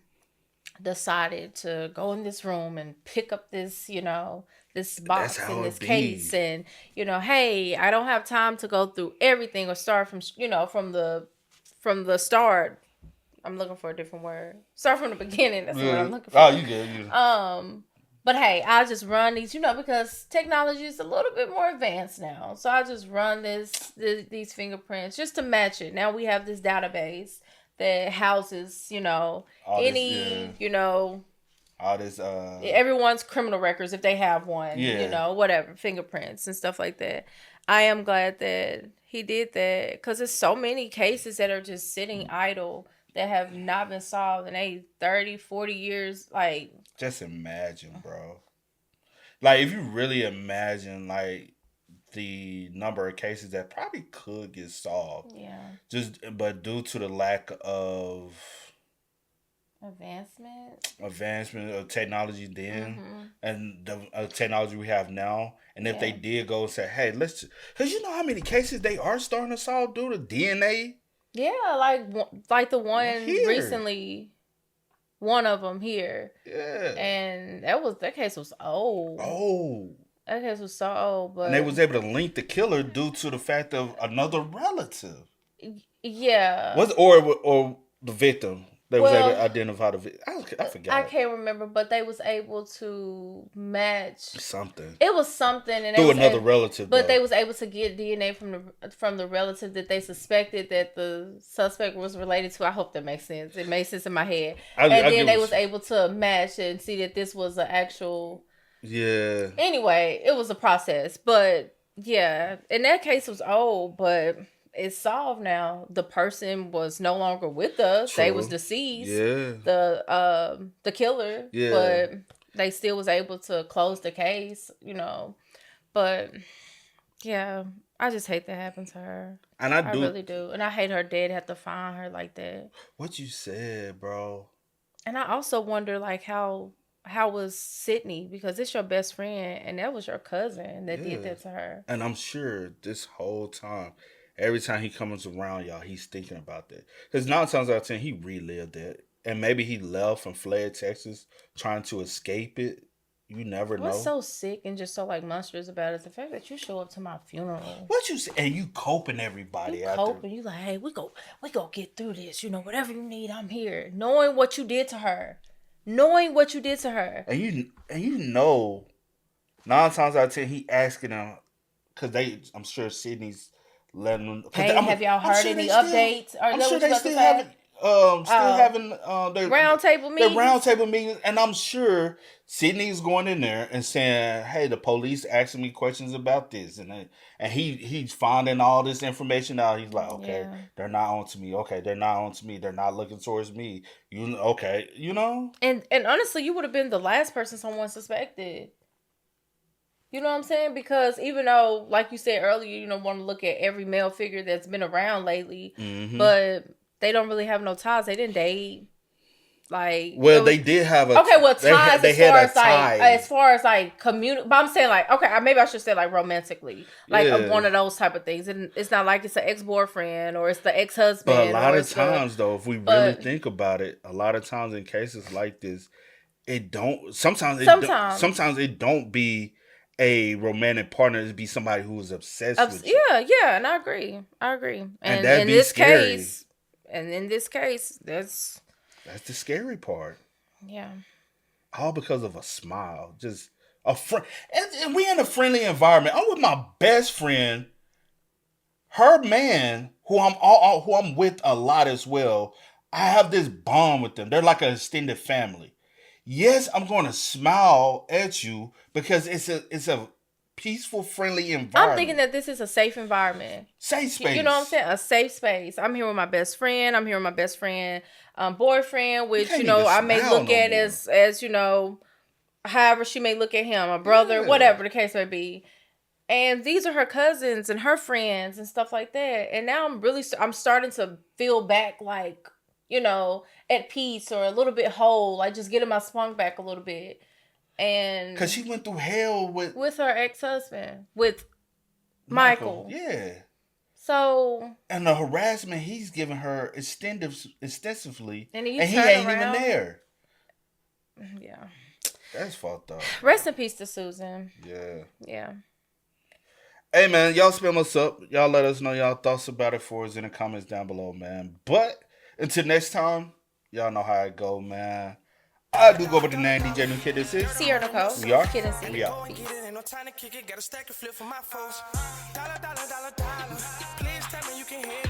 decided to go in this room and pick up this, this box in this case, and hey, I don't have time to go through everything or start from from the start. I'm looking for a different word. Start from the beginning. That's what I'm looking for. Oh, you good. But hey, I'll just run these, because technology is a little bit more advanced now. So I'll just run these fingerprints just to match it. Now we have this database that houses, all this, everyone's criminal records if they have one, whatever, fingerprints and stuff like that. I am glad that he did that because there's so many cases that are just sitting idle that have not been solved in 30, 40 years. Like, just imagine, bro. Like, if you really imagine, like, the number of cases that probably could get solved. Yeah. But due to the lack of advancement of technology then, and the technology we have now, and if they did go and say, hey, let's, because you know how many cases they are starting to solve due to DNA. Yeah, like the one here. recently, one of them here. Yeah. And that case was old. Oh. That case was so old, but... And they was able to link the killer due to the fact of another relative. Yeah. Or the victim. They was able to identify the victim. I forgot. I can't remember, but they was able to match... something. It was something. And through another relative, but they was able to get DNA from the relative that they suspected that the suspect was related to. I hope that makes sense. It makes sense in my head. Then they was able to match and see that this was an actual... Yeah. Anyway, it was a process. But, yeah, in that case, it was old, but... It's solved now. The person was no longer with us. True. They was deceased. Yeah. The killer. Yeah. But they still was able to close the case, But yeah, I just hate that happened to her. And I really do. And I hate her dad have to find her like that. What you said, bro. And I also wonder, like, how was Sydney, because it's your best friend and that was your cousin that did Yeah. that to her. And I'm sure this whole time, every time he comes around y'all, he's thinking about that. Because 9 times out of 10, he relived it. And maybe he left and fled Texas trying to escape it. You never What's know. so sick and just so like monstrous about it is the fact that you show up to my funeral. What you say? And you coping everybody You after. coping, you like, hey, we go get through this. You know, whatever you need, I'm here. Knowing what you did to her. And you know, 9 times out of 10, he asking them, because I'm sure Sydney's letting them. Hey, have y'all heard any updates? Or I'm is that sure what you they about to still say? having their Roundtable meetings? roundtable meetings, and I'm sure Sydney's going in there and saying, "Hey, the police asking me questions about this," and he's finding all this information out. He's like, "Okay, Yeah. they're not on to me. Okay, they're not on to me. They're not looking towards me. Okay, you know." And honestly, you would have been the last person someone suspected. You know what I'm saying? Because even though, like you said earlier, you don't want to look at every male figure that's been around lately, but they don't really have no ties. They didn't date. Like, Well, they did have a okay. Well, ties they as had far a as like tie. community. But I'm saying like, okay, maybe I should say like romantically, like Yeah. one of those type of things. And it's not like it's an ex-boyfriend or it's the ex-husband. But a lot or of it's times, though, if we really think about it, a lot of times in cases like this, it don't. Sometimes it don't be a romantic partner. It be somebody who is obsessed with you. Yeah, and I agree. And that'd in be this scary. case, that's the scary part. yeah. All because of a smile, just a friend, and we in a friendly environment. I'm with my best friend, her man, who I'm with a lot as well. I have this bond with them. They're like an extended family. Yes, I'm going to smile at you because it's a peaceful, friendly environment. I'm thinking that this is a safe environment. Safe space. You know what I'm saying? A safe space. I'm here with my best friend. I'm here with my best friend boyfriend, which, I may look at as however she may look at him, a brother, whatever the case may be. And these are her cousins and her friends and stuff like that. And now I'm starting to feel back like, at peace or a little bit whole, like just getting my spunk back a little bit. And because she went through hell with her ex-husband, with Michael. Yeah. So, and the harassment he's giving her extensively, and he ain't around, even there. Yeah. That's fucked up. Rest in peace to Susan. Yeah. Hey, man, y'all spam us up. Y'all let us know y'all thoughts about it for us in the comments down below, man. But until next time, y'all know how it go, man. I do go by the name DJ New Kid. This is Cee Reacts To She. We are. Kid and Cee. We are. No time to kick it, got a stack of flip for my folks. Dollar, dollar, dollar, dollar. Please tell me you can hear me.